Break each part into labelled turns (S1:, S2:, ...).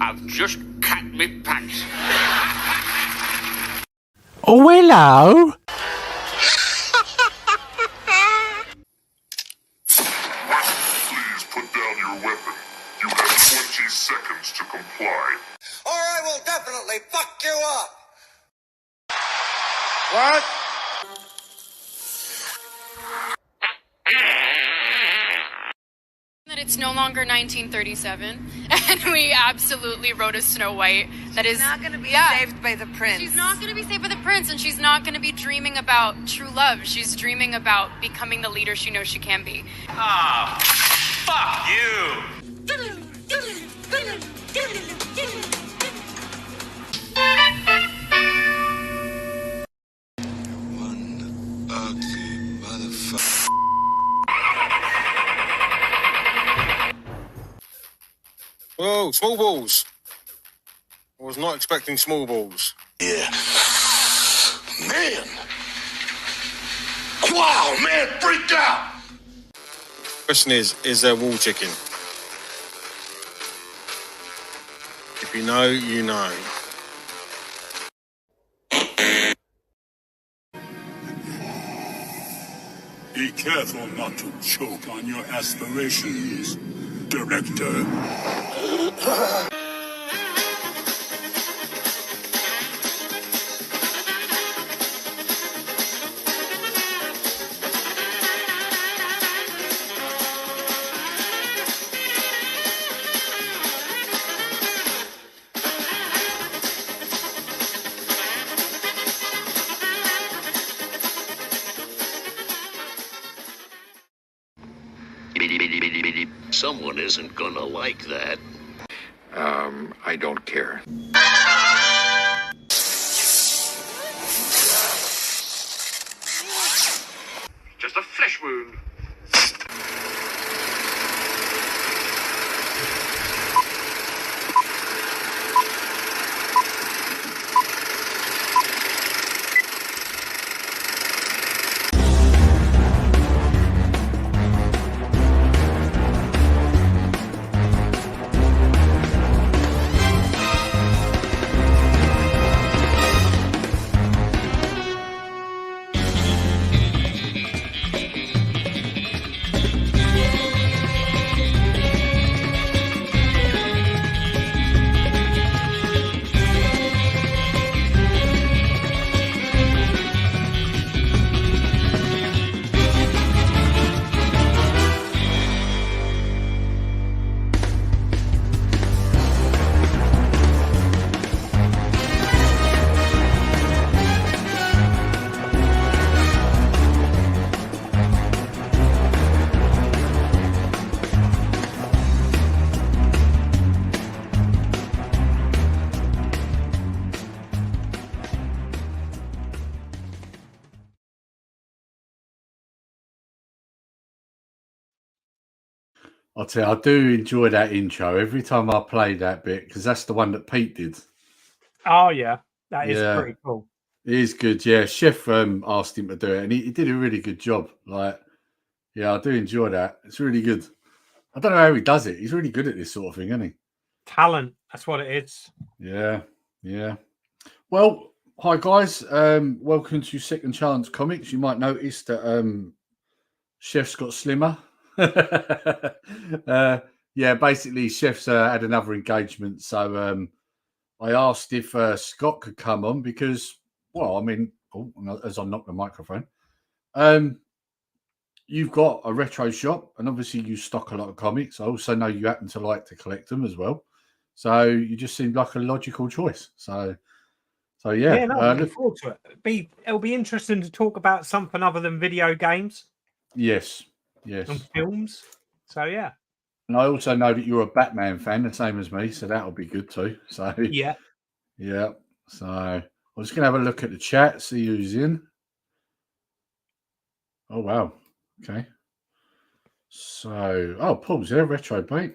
S1: I've just cat me pants.
S2: Oh, hello.
S3: Please put down your weapon. You have 20 seconds to comply.
S4: Or I will definitely fuck you up!
S3: What?
S5: That it's no longer 1937, and we absolutely wrote a Snow White that is
S6: not going to be saved by the prince.
S5: She's not going to be saved by the prince, and she's not going to be dreaming about true love. She's dreaming about becoming the leader she knows she can be.
S7: Ah, fuck you!
S3: One ugly motherfucker.
S8: Whoa, small balls. I was not expecting small balls.
S3: Yeah. Man. Wow, man, freaked out.
S8: Question is there wall chicken? If you know, you know.
S3: Be careful not to choke on your aspirations, Director.
S1: Someone isn't gonna like that.
S9: I don't care.
S7: Just a flesh wound.
S2: I'll tell you, I do enjoy that intro every time I play that bit because that's the one that Pete did.
S10: Oh, yeah. That is pretty cool.
S2: It is good, yeah. Chef asked him to do it, and he did a really good job. Like, yeah, I do enjoy that. It's really good. I don't know how he does it. He's really good at this sort of thing, isn't he?
S10: Talent. That's what it is.
S2: Yeah, yeah. Well, hi, guys. Welcome to Second Chance Comics. You might notice that Chef's got slimmer. Yeah, basically, Chef's had another engagement. So I asked if Scott could come on because, well, I mean, as I knock the microphone, you've got a retro shop and obviously you stock a lot of comics. I also know you happen to like to collect them as well. So you just seemed like a logical choice. So yeah.
S10: Yeah, no, looking forward to it. It'll be interesting to talk about something other than video games.
S2: Yes.
S10: And films. So yeah.
S2: And I also know that you're a Batman fan, the same as me, so that'll be good too. So
S10: yeah.
S2: So I'm just gonna have a look at the chat, see who's in. Oh wow. Okay. So Paul's there, Retro Bait.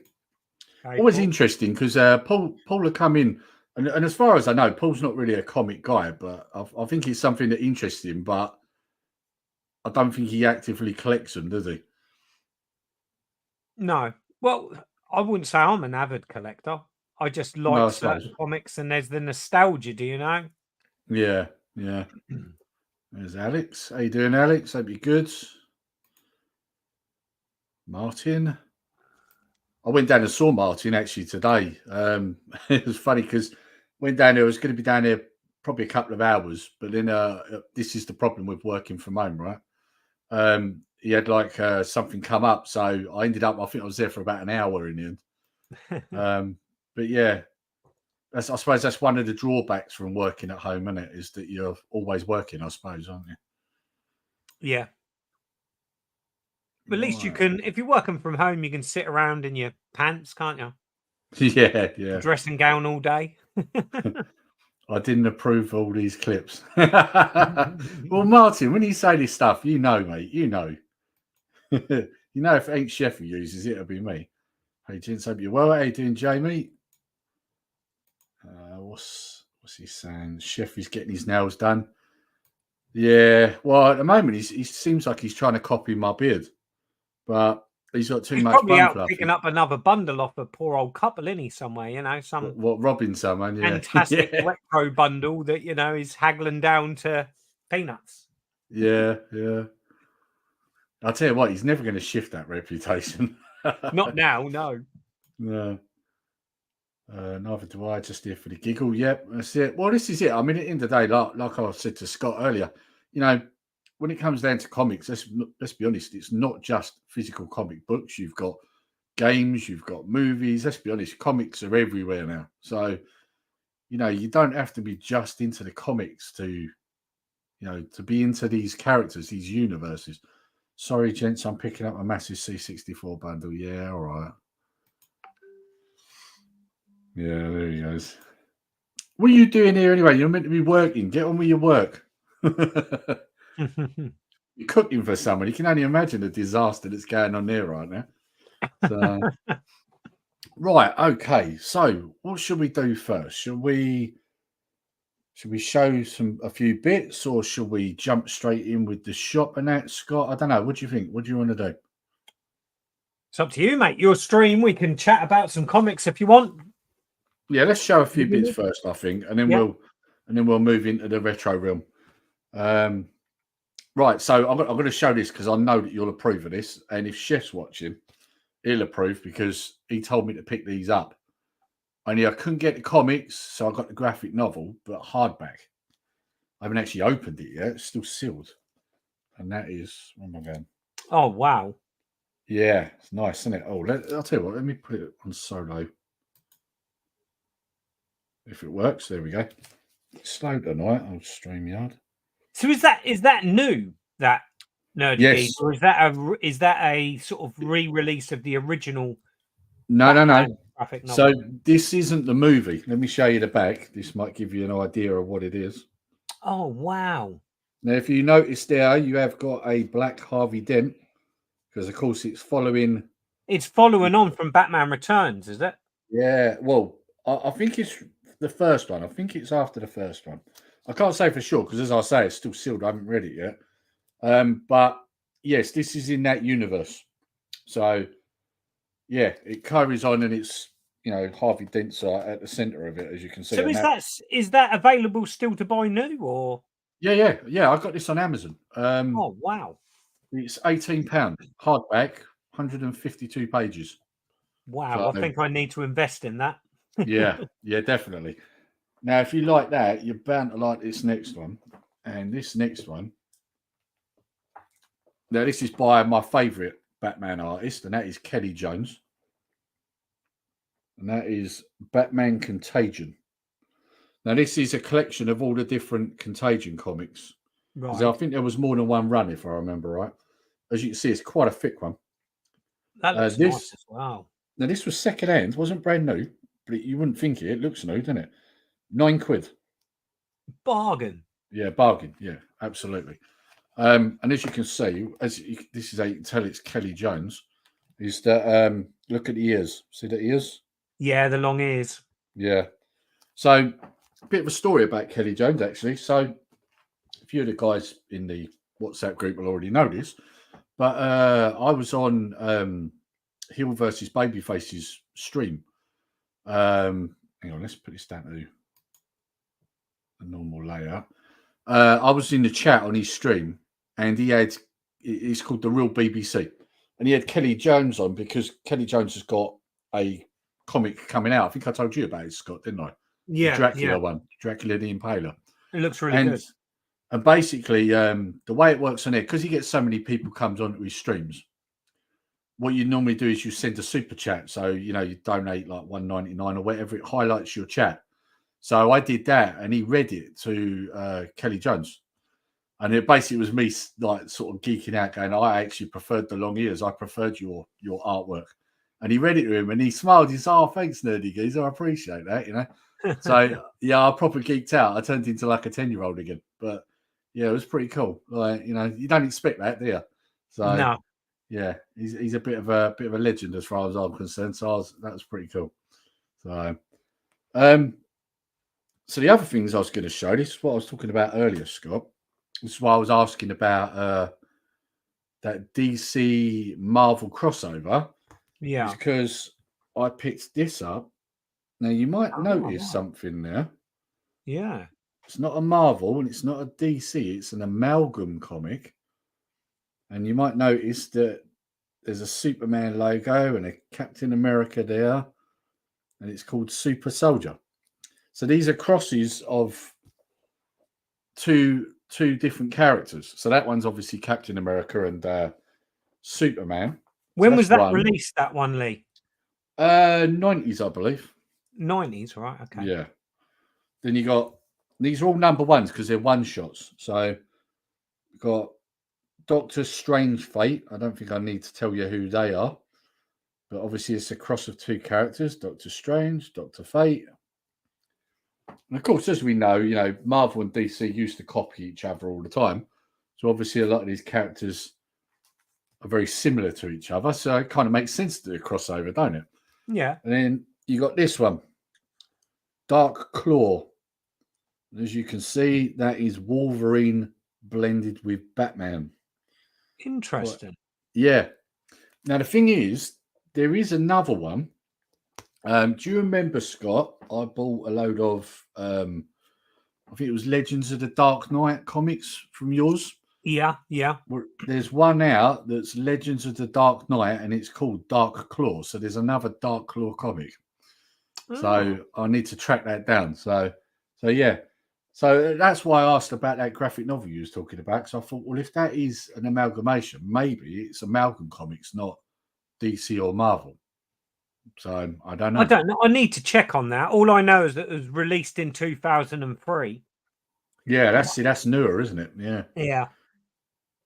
S2: Always interesting because Paul will come in, and as far as I know, Paul's not really a comic guy, but I think it's something that interests him. But I don't think he actively collects them, does he?
S10: No. Well, I wouldn't say I'm an avid collector. I just
S2: No,
S10: like
S2: I
S10: certain
S2: suppose.
S10: comics, and there's the nostalgia. Do you know?
S2: Yeah, yeah. There's Alex. How you doing, Alex? Hope you're good. Martin. I went down and saw Martin actually today. It was funny because went down there. I was going to be down there probably a couple of hours, but then this is the problem with working from home, right? He had like something come up, so I ended up. I think I was there for about an hour in the end. But yeah, I suppose that's one of the drawbacks from working at home, isn't it? Is that you're always working, I suppose, aren't you?
S10: Yeah. But at least you
S2: Right.
S10: can, if you're working from home, you can sit around in your pants, can't you?
S2: Yeah, yeah.
S10: Dressing gown all day.
S2: I didn't approve all these clips. Well, Martin, when you say this stuff, you know, mate, you know. You know, if it ain't Chef who uses it, it'll be me. Hey, James, hope you're well. How you doing, Jamie? What's he saying? Chef is getting his nails done. Yeah, well, at the moment, he seems like he's trying to copy my beard, but he's got too
S10: He's
S2: much
S10: probably
S2: bun
S10: out
S2: fluff.
S10: picking up another bundle off a poor old couple, isn't he, somewhere, you know, some
S2: What Robin someone, yeah.
S10: fantastic
S2: Yeah.
S10: retro bundle that, you know, is haggling down to peanuts.
S2: Yeah, yeah. I'll tell you what, he's never going to shift that reputation.
S10: Not now, no.
S2: No. Neither do I, just here for the giggle. Yep, that's it. Well, this is it. I mean, at the end of the day, like I said to Scott earlier, you know, when it comes down to comics, let's be honest, it's not just physical comic books. You've got games, you've got movies. Let's be honest, comics are everywhere now. So, you know, you don't have to be just into the comics to, you know, to be into these characters, these universes. Sorry, gents, I'm picking up a massive C64 bundle. Yeah, all right. Yeah, there he goes. What are you doing here anyway? You're meant to be working. Get on with your work. You're cooking for someone. You can only imagine the disaster that's going on there right now. So, right, okay. So, what should we do first? Should we show a few bits, or should we jump straight in with the shop and that, Scott? I don't know. What do you think? What do you want to do?
S10: It's up to you, mate. Your stream. We can chat about some comics if you want.
S2: Yeah, let's show a few bits first, I think, and then we'll move into the retro realm. Right, so I'm going to show this because I know that you'll approve of this, and if Chef's watching, he'll approve because he told me to pick these up. Only I couldn't get the comics, so I got the graphic novel, but hardback. I haven't actually opened it yet; it's still sealed, and that is where am I going?
S10: Oh wow!
S2: Yeah, it's nice, isn't it? Oh, I'll tell you what. Let me put it on solo. If it works, there we go. It's slow tonight on StreamYard.
S10: So is that new, that Nerdy
S2: Yes.
S10: Geek, or is that a sort of re-release of the original?
S2: No.
S10: Graphic novel?
S2: So this isn't the movie. Let me show you the back. This might give you an idea of what it is.
S10: Oh wow!
S2: Now, if you notice there, you have got a black Harvey Dent because, of course, it's following.
S10: It's following on from Batman Returns, is it?
S2: Yeah. Well, I think it's the first one. I think it's after the first one. I can't say for sure because, as I say, it's still sealed. I haven't read it yet. But yes, this is in that universe. So yeah, it carries on, and it's, you know, Harvey Dent's at the center of it, as you can see.
S10: So is that available still to buy new, or?
S2: Yeah. I got this on Amazon.
S10: Oh wow!
S2: It's £18 hardback, 152 pages.
S10: Wow,
S2: So,
S10: I think I need to invest in that.
S2: yeah, definitely. Now, if you like that, you're bound to like this next one. And this next one. Now, this is by my favourite Batman artist, and that is Kelly Jones. And that is Batman Contagion. Now, this is a collection of all the different Contagion comics. Right. I think there was more than one run, if I remember right. As you can see, it's quite a thick one.
S10: That looks nice as well.
S2: Now, this was second hand, wasn't brand new, but you wouldn't think it. It looks new, doesn't it? £9.
S10: Bargain.
S2: Yeah, bargain. Yeah, absolutely. And as you can see, this is how you can tell it's Kelly Jones, is that look at the ears. See the ears?
S10: Yeah, the long ears.
S2: Yeah. So, a bit of a story about Kelly Jones, actually. So, a few of the guys in the WhatsApp group will already know this, but I was on Hill versus Babyface's stream Hang on, let's put this down to a normal layout. I was in the chat on his stream, and it's called The Real BBC, and he had Kelly Jones on because Kelly Jones has got a comic coming out. I think I told you about it, Scott, didn't I?
S10: Yeah,
S2: the Dracula one, Dracula the Impaler.
S10: It looks really good.
S2: And basically, the way it works on there, because he gets so many people comes onto his streams, what you normally do is you send a super chat. So, you donate like $1.99 or whatever. It highlights your chat. So I did that, and he read it to Kelly Jones. And it basically was me like sort of geeking out, going, I actually preferred the long ears. I preferred your artwork. And he read it to him, and he smiled. He said, "Oh, thanks, Nerdy Geezer. I appreciate that, So, yeah, I proper geeked out. I turned into like a 10-year-old again. But, yeah, it was pretty cool. Like, you don't expect that, do you? So,
S10: no.
S2: Yeah, he's a bit of a legend as far as I'm concerned. So that was pretty cool. So, so the other things I was going to show, this is what I was talking about earlier, Scott. This is why I was asking about that DC Marvel crossover.
S10: Yeah.
S2: Because I picked this up. Now, you might notice something there.
S10: Yeah.
S2: It's not a Marvel and it's not a DC. It's an amalgam comic. And you might notice that there's a Superman logo and a Captain America there. And it's called Super Soldier. So these are crosses of two different characters. So that one's obviously Captain America and Superman.
S10: When was that released, that one, Lee?
S2: 90s, I believe.
S10: 90s, right? Okay.
S2: Yeah. Then you got, these are all number ones because they're one shots. So you've got Doctor Strange Fate. I don't think I need to tell you who they are. But obviously it's a cross of two characters, Doctor Strange, Doctor Fate. And of course, as we know, Marvel and DC used to copy each other all the time. So obviously a lot of these characters are very similar to each other. So it kind of makes sense to do a crossover, don't it?
S10: Yeah.
S2: And then you got this one, Dark Claw. As you can see, that is Wolverine blended with Batman.
S10: Interesting.
S2: Yeah. Now, the thing is, there is another one. Do you remember, Scott? I bought a load of, I think it was Legends of the Dark Knight comics from yours.
S10: Yeah.
S2: There's one out that's Legends of the Dark Knight, and it's called Dark Claw. So there's another Dark Claw comic. So I need to track that down. So yeah. So that's why I asked about that graphic novel you was talking about. Because I thought, well, if that is an amalgamation, maybe it's amalgam comics, not DC or Marvel. So I don't know.
S10: I don't know. I need to check on that. All I know is that it was released in 2003.
S2: Yeah, that's newer, isn't it? Yeah.
S10: Yeah.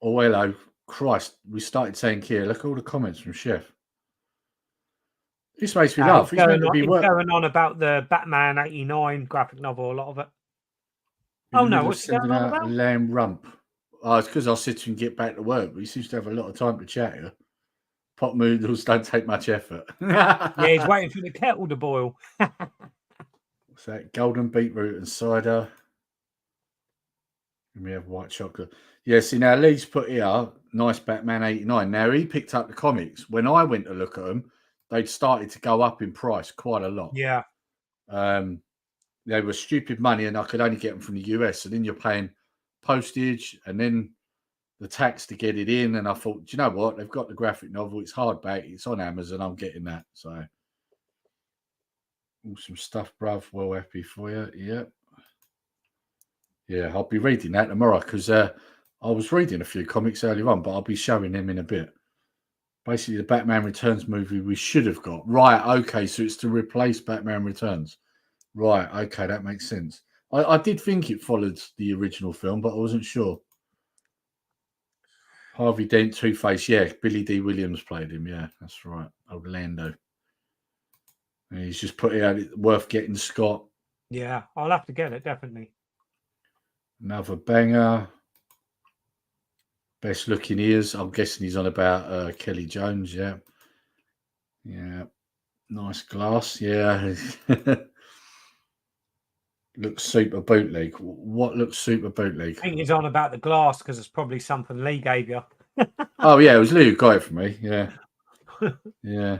S2: Oh, hello. Christ. We started saying here, look at all the comments from Chef. This makes me laugh.
S10: He's going on about the Batman 89 graphic novel, a lot of it. Oh, no. What's going on about?
S2: Lamb Rump. Oh, it's because I sit to and get back to work, but he seems to have a lot of time to chat here. Pot noodles don't take much effort.
S10: Yeah, he's waiting for the kettle to boil.
S2: What's that? Golden beetroot and cider. And we have white chocolate. Yeah, see, now Lee's put here, nice Batman 89. Now, he picked up the comics. When I went to look at them, they'd started to go up in price quite a lot.
S10: Yeah.
S2: They were stupid money, and I could only get them from the US. So then you're paying postage and then the tax to get it in. And I thought, do you know what? They've got the graphic novel. It's hardback. It's on Amazon. I'm getting that. So awesome stuff, bruv. Well happy for you. Yep. Yeah, I'll be reading that tomorrow because I was reading a few comics earlier on, but I'll be showing them in a bit. Basically, the Batman Returns movie we should have got. Right, okay, so it's to replace Batman Returns. Right, okay, that makes sense. I did think it followed the original film, but I wasn't sure. Harvey Dent, Two-Face, yeah, Billy D. Williams played him, yeah, that's right. Orlando. And he's just put it out, worth getting, Scott.
S10: Yeah, I'll have to get it, definitely.
S2: Another banger. Best looking ears. I'm guessing he's on about Kelly Jones, yeah. Yeah. Nice glass, yeah. Looks super bootleg. What looks super bootleg?
S10: I think he's on about the glass because it's probably something Lee gave you.
S2: Oh, yeah, it was Lee who got it for me, yeah. Yeah.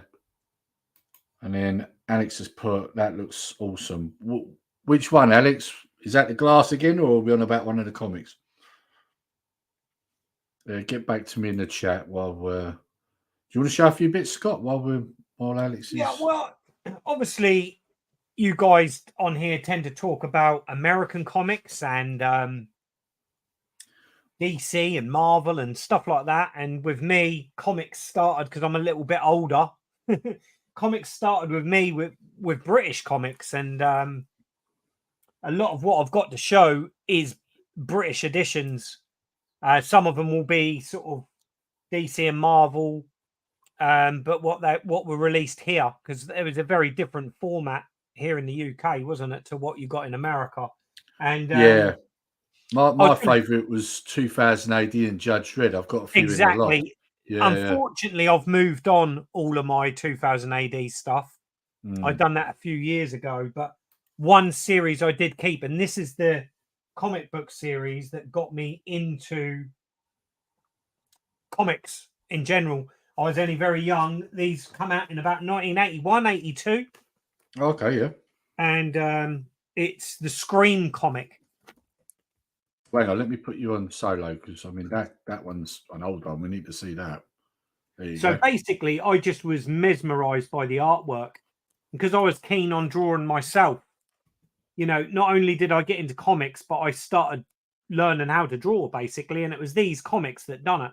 S2: And then Alex has put that looks awesome. Which one, Alex? Is that the glass again, or are we on about one of the comics? Get back to me in the chat while we're. Do you want to show a few bits, Scott, while Alex is?
S10: Yeah, well, obviously, you guys on here tend to talk about American comics and DC and Marvel and stuff like that. And with me, comics started because I'm a little bit older. Comics started with me with British comics, and a lot of what I've got to show is British editions. Some of them will be sort of DC and Marvel, but what were released here, because it was a very different format here in the UK, wasn't it, to what you got in America? And
S2: yeah, my favourite was 2000 AD and Judge Dredd. I've got a few in the lot.
S10: Yeah, unfortunately, I've moved on all of my 2000 AD stuff. I've done that a few years ago, but one series I did keep, and this is the comic book series that got me into comics in general. I was only very young. These come out in about 1981, 82.
S2: Okay, yeah.
S10: And it's the Scream comic.
S2: Wait on, let me put you on solo, because I mean that one's an old one. We need to see that.
S10: So basically, I just was mesmerized by the artwork because I was keen on drawing myself. You know, not only did I get into comics, but I started learning how to draw basically, and it was these comics that done it.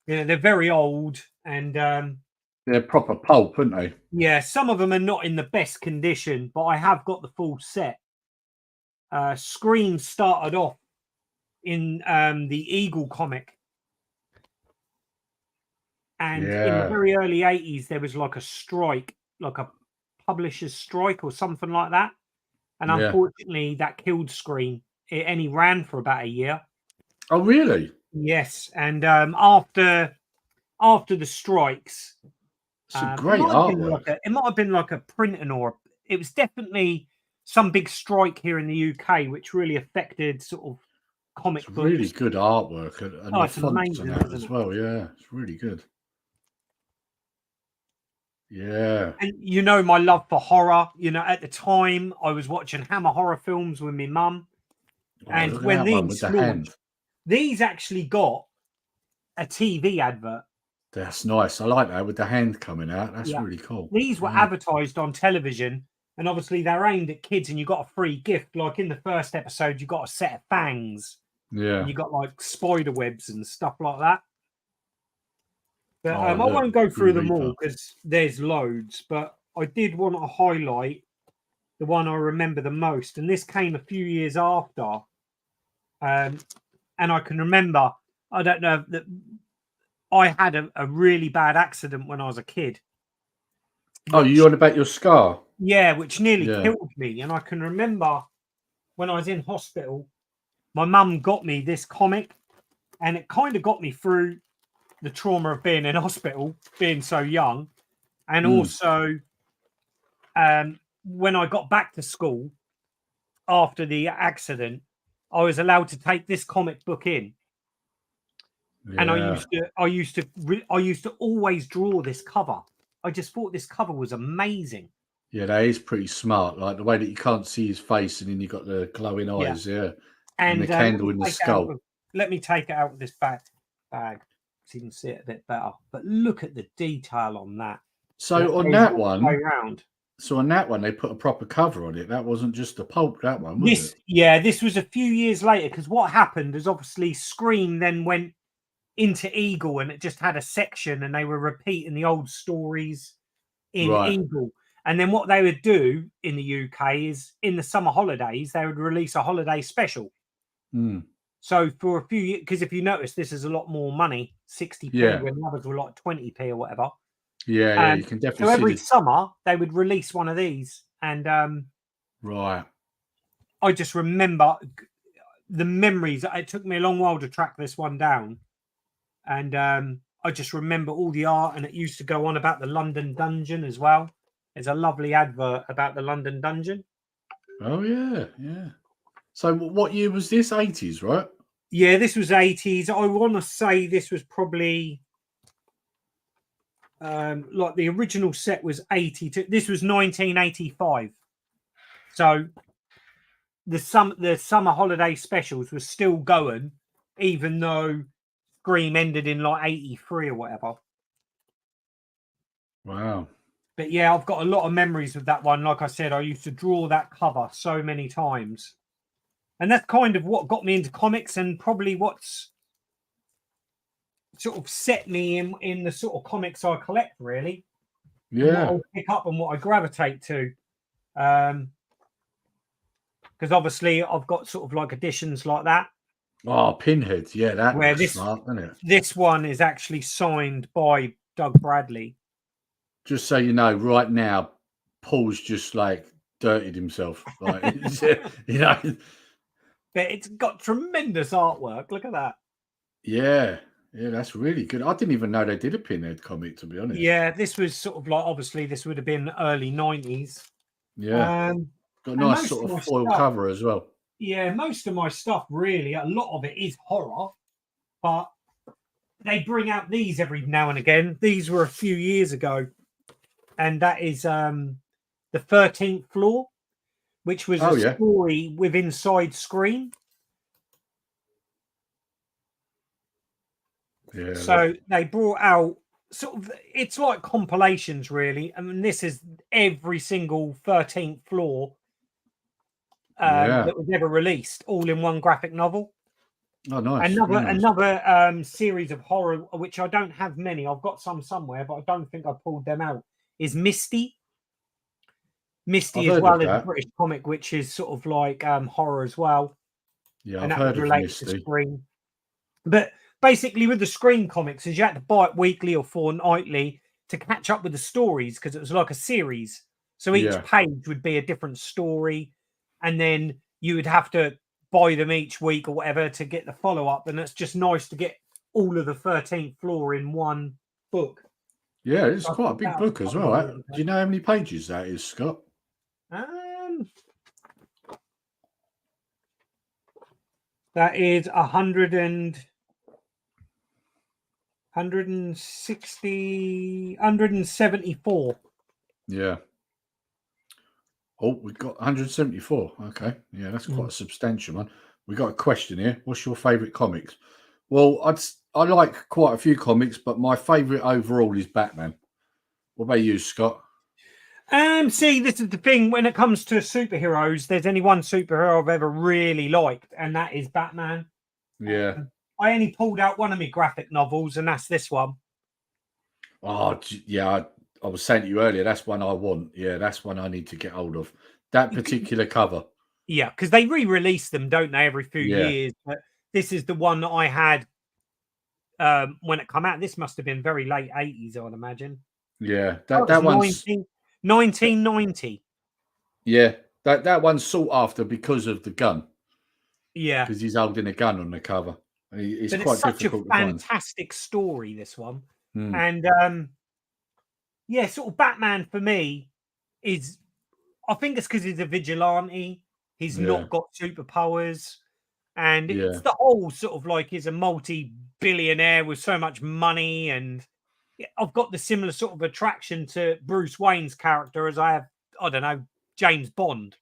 S10: You know, they're very old and
S2: they're proper pulp, aren't they?
S10: Yeah, some of them are not in the best condition, but I have got the full set. Scream started off in the Eagle comic. And in the very early 80s, there was like a strike, like a publisher's strike or something like that. And unfortunately, that killed Scream. It only ran for about a year.
S2: Oh, really?
S10: Yes. And after the strikes,
S2: it's a great artwork.
S10: It might have been like a printing, or it was definitely some big strike here in the UK, which really affected sort of comic books.
S2: Really good artwork, and the fonts amazing, and that as well. Yeah, it's really good. Yeah.
S10: And you know my love for horror. You know, at the time I was watching Hammer horror films with my mum. And when these launched, these actually got a TV advert.
S2: That's nice. I like that with the hand coming out. That's really cool.
S10: These were advertised on television, and obviously they're aimed at kids, and you got a free gift. Like in the first episode, you got a set of fangs.
S2: Yeah.
S10: You got like spider webs and stuff like that. But I won't go through them all because there's loads, but I did want to highlight the one I remember the most. And this came a few years after. And I can remember, I don't know, that I had a really bad accident when I was a kid.
S2: Oh, you on about your scar?
S10: Yeah, which nearly killed me. And I can remember when I was in hospital, my mum got me this comic, and it kind of got me through the trauma of being in hospital, being so young. And also, when I got back to school after the accident, I was allowed to take this comic book in. Yeah. And I used to always draw this cover. I just thought this cover was amazing.
S2: Yeah, that is pretty smart. Like the way that you can't see his face, and then you got the glowing eyes, and the candle in the skull.
S10: Let me take it out with this bag. So you can see it a bit better. But look at the detail on that.
S2: So on that one, they put a proper cover on it. That wasn't just a pulp, that one, was it?
S10: Yeah, this was a few years later, because what happened is obviously Scream then went into Eagle, and it just had a section, and they were repeating the old stories in Eagle. And then what they would do in the UK is in the summer holidays, they would release a holiday special. So for a few years, because if you notice, this is a lot more money, 60p, when the others were like 20p or whatever.
S2: Yeah, you can definitely.
S10: So every summer they would release one of these, and
S2: I
S10: just remember the memories. It took me a long while to track this one down, and I just remember all the art, and it used to go on about the London Dungeon as well. There's a lovely advert about the London Dungeon.
S2: Oh yeah. So what year was this? 80s, right?
S10: Yeah, this was 80s. I want to say this was probably like the original set was 82. This was 1985. So the summer holiday specials were still going, even though Scream ended in like 83 or whatever.
S2: Wow.
S10: But yeah, I've got a lot of memories with that one. Like I said, I used to draw that cover so many times. And that's kind of what got me into comics, and probably what's sort of set me in the sort of comics I collect, really. And what
S2: Yeah.
S10: I'll pick up and what I gravitate to. Because obviously I've got sort of like editions like that.
S2: Oh, Pinhead. Yeah, that
S10: Where
S2: looks
S10: this
S2: smart, doesn't it?
S10: this one is actually signed by Doug Bradley.
S2: Just so you know, right now, Paul's just like dirtied himself. Like, you know.
S10: But it's got tremendous artwork. Look at that.
S2: Yeah. Yeah, that's really good. I didn't even know they did a Pinhead comic, to be honest.
S10: Yeah, this was sort of like, obviously this would have been early 90s.
S2: Yeah. Got a nice sort of foil cover as well.
S10: Yeah, most of my stuff, really, a lot of it is horror, but they bring out these every now and again. These were a few years ago, and that is the 13th Floor, which was a story with Inside Screen.
S2: Yeah.
S10: So they brought out sort of, it's like compilations, really. I mean, this is every single 13th Floor that was ever released, all in one graphic novel.
S2: Oh, nice.
S10: Another series of horror, which I don't have many. I've got some somewhere, but I don't think I pulled them out. Is Misty. Misty, as well as a British comic, which is sort of like horror as well.
S2: Yeah,
S10: and
S2: I've
S10: that
S2: heard
S10: was
S2: of
S10: related
S2: Misty.
S10: to Scream. But basically, with the Scream comics, is you had to buy it weekly or fortnightly to catch up with the stories, because it was like a series. So each page would be a different story, and then you would have to buy them each week or whatever to get the follow-up. And it's just nice to get all of the 13th Floor in one book.
S2: Yeah, it's quite a big book as well. Do you know how many pages that is, Scott?
S10: That is 174.
S2: Yeah. Oh, we've got 174. Okay. Yeah, that's quite a substantial one. We got a question here. What's your favourite comics? Well, I like quite a few comics, but my favourite overall is Batman. What about you, Scott?
S10: See, this is the thing. When it comes to superheroes, there's only one superhero I've ever really liked, and that is Batman.
S2: Yeah.
S10: I only pulled out one of my graphic novels, and that's this one.
S2: Oh, yeah. I was saying to you earlier, that's one I want. Yeah, that's one I need to get hold of. That particular cover.
S10: Yeah, because they re-release them, don't they, every few years? But this is the one that I had when it came out. This must have been very late 80s, I would imagine.
S2: Yeah, that one's
S10: 1990.
S2: Yeah, that one's sought after because of the gun.
S10: Yeah,
S2: because he's holding a gun on the cover. It's quite
S10: such
S2: difficult
S10: a
S2: to find.
S10: fantastic story, this one. And yeah, sort of Batman for me is, I think it's because he's a vigilante. He's not got superpowers, and it's the whole sort of like, he's a multi-billionaire with so much money, and I've got the similar sort of attraction to Bruce Wayne's character as I have, I don't know, James Bond.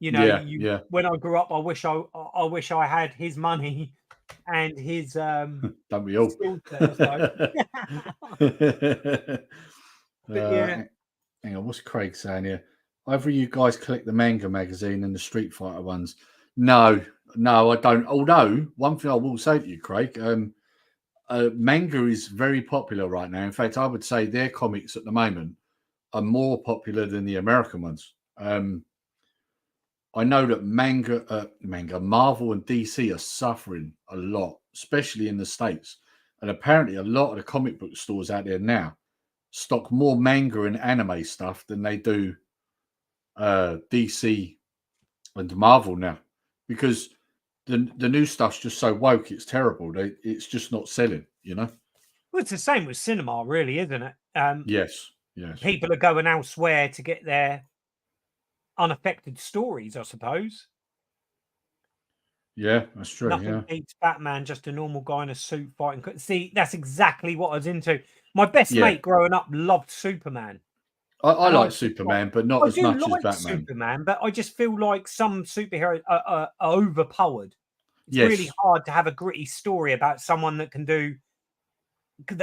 S10: You know, when I grew up, I wish I had his money and his
S2: don't we all? Hang on, what's Craig saying here? Either of you guys collect the manga magazine and the Street Fighter ones? No, I don't. Although one thing I will say to you, Craig, manga is very popular right now. In fact, I would say their comics at the moment are more popular than the American ones. I know that Marvel and DC are suffering a lot, especially in the States. And apparently a lot of the comic book stores out there now stock more manga and anime stuff than they do DC and Marvel now. Because the new stuff's just so woke, it's terrible. It's just not selling, you know?
S10: Well, it's the same with cinema, really, isn't it?
S2: Yes.
S10: People are going elsewhere to get their unaffected stories, I suppose.
S2: Yeah, that's true.
S10: Nothing beats Batman, just a normal guy in a suit fighting. See, that's exactly what I was into. My best mate growing up loved Superman.
S2: I like Superman, but not as much as Batman.
S10: Superman, but I just feel like some superheroes are overpowered. It's really
S2: Yes.
S10: hard to have a gritty story about someone that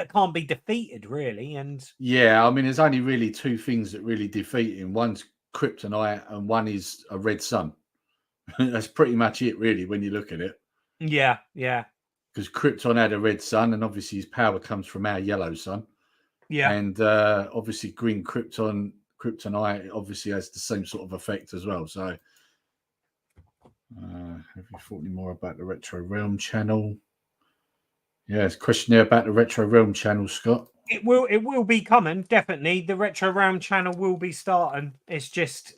S10: can't be defeated, really. And
S2: Yeah, I mean, there's only really two things that really defeat him. One's kryptonite, and one is a red sun. That's pretty much it, really, when you look at it.
S10: yeah.
S2: Because Krypton had a red sun, and obviously his power comes from our yellow sun.
S10: Yeah.
S2: And obviously green kryptonite obviously has the same sort of effect as well. So have you thought any more about the Retro Realm channel? Yeah, it's a question there about the Retro Realm channel, Scott.
S10: It will be coming, definitely. The Retro Realm channel will be starting. It's just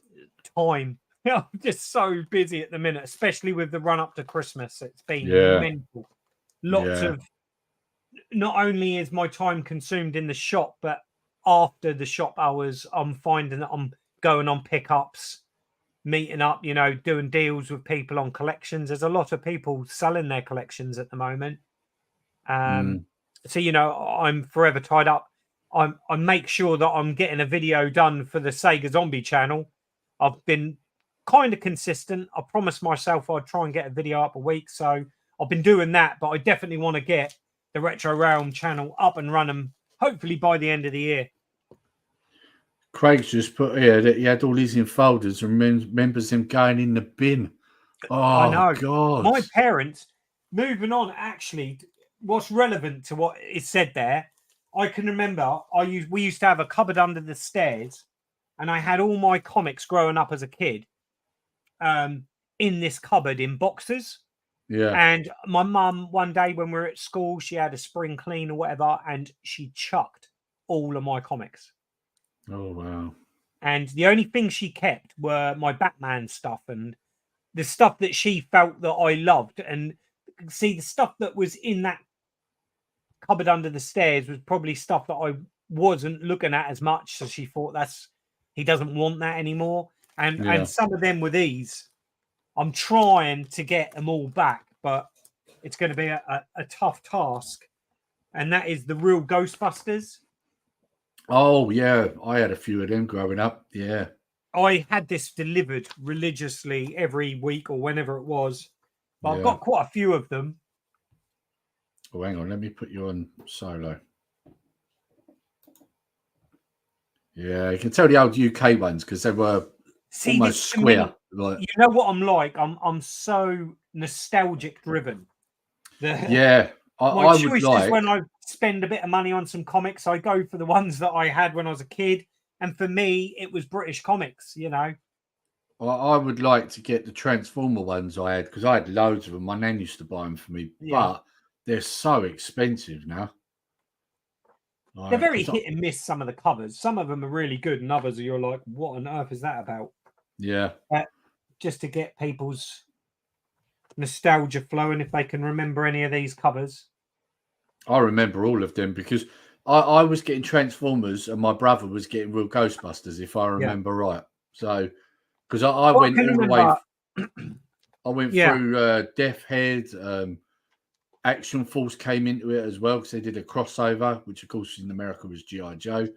S10: time. I'm just so busy at the minute, especially with the run up to Christmas. It's been mental. Lots of, not only is my time consumed in the shop, but after the shop hours, I'm finding that I'm going on pickups, meeting up, doing deals with people on collections. There's a lot of people selling their collections at the moment. So, I'm forever tied up. I make sure that I'm getting a video done for the Sega Zombie channel. I've been kind of consistent. I promised myself I'd try and get a video up a week. So I've been doing that, but I definitely want to get the Retro Realm channel up and running, hopefully by the end of the year.
S2: Craig's just put here that he had all these in folders and remembers them going in the bin. Oh, I know. God.
S10: My parents, moving on, actually, what's relevant to what is said there, I can remember we used to have a cupboard under the stairs, and I had all my comics growing up as a kid in this cupboard in boxes.
S2: Yeah.
S10: And my mum, one day when we were at school, she had a spring clean or whatever, and she chucked all of my comics.
S2: Oh, wow.
S10: And the only thing she kept were my Batman stuff and the stuff that she felt that I loved. And see, the stuff that was in that cupboard under the stairs was probably stuff that I wasn't looking at as much. So she thought he doesn't want that anymore. And some of them were these. I'm trying to get them all back, but it's going to be a tough task. And that is the real Ghostbusters.
S2: Oh, yeah. I had a few of them growing up. Yeah.
S10: I had this delivered religiously every week or whenever it was. But I've got quite a few of them.
S2: Oh, hang on. Let me put you on solo. Yeah, you can tell the old UK ones because they were almost square.
S10: You know what I'm like? I'm so nostalgic driven.
S2: My
S10: choice is when I spend a bit of money on some comics, I go for the ones that I had when I was a kid. And for me, it was British comics, Well,
S2: I would like to get the Transformer ones I had because I had loads of them. My nan used to buy them for me, but they're so expensive now.
S10: They're very hit and miss, some of the covers. Some of them are really good, and others you're like, what on earth is that about?
S2: Yeah.
S10: Just to get people's nostalgia flowing, if they can remember any of these covers.
S2: I remember all of them because I was getting Transformers and my brother was getting Real Ghostbusters, if I remember right. So, because I went all the way. I went through Death Head. Action Force came into it as well because they did a crossover, which of course in America was G.I. Joe,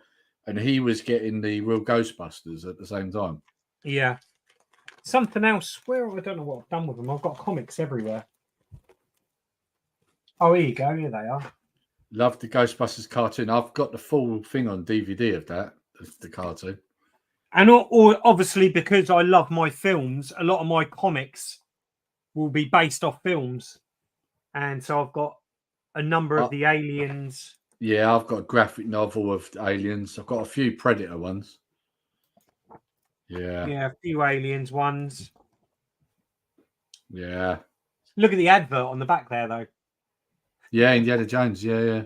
S2: and he was getting the Real Ghostbusters at the same time.
S10: Yeah. Something else. I don't know what I've done with them. I've got comics everywhere. Oh, here you go. Here they are.
S2: Love the Ghostbusters cartoon. I've got the full thing on DVD of that, the cartoon.
S10: And or obviously, because I love my films, a lot of my comics will be based off films. And so I've got a number of the Aliens.
S2: Yeah, I've got a graphic novel of Aliens. I've got a few Predator ones. Yeah.
S10: Yeah, a few Aliens ones.
S2: Yeah.
S10: Look at the advert on the back there, though.
S2: Yeah, Indiana Jones. Yeah.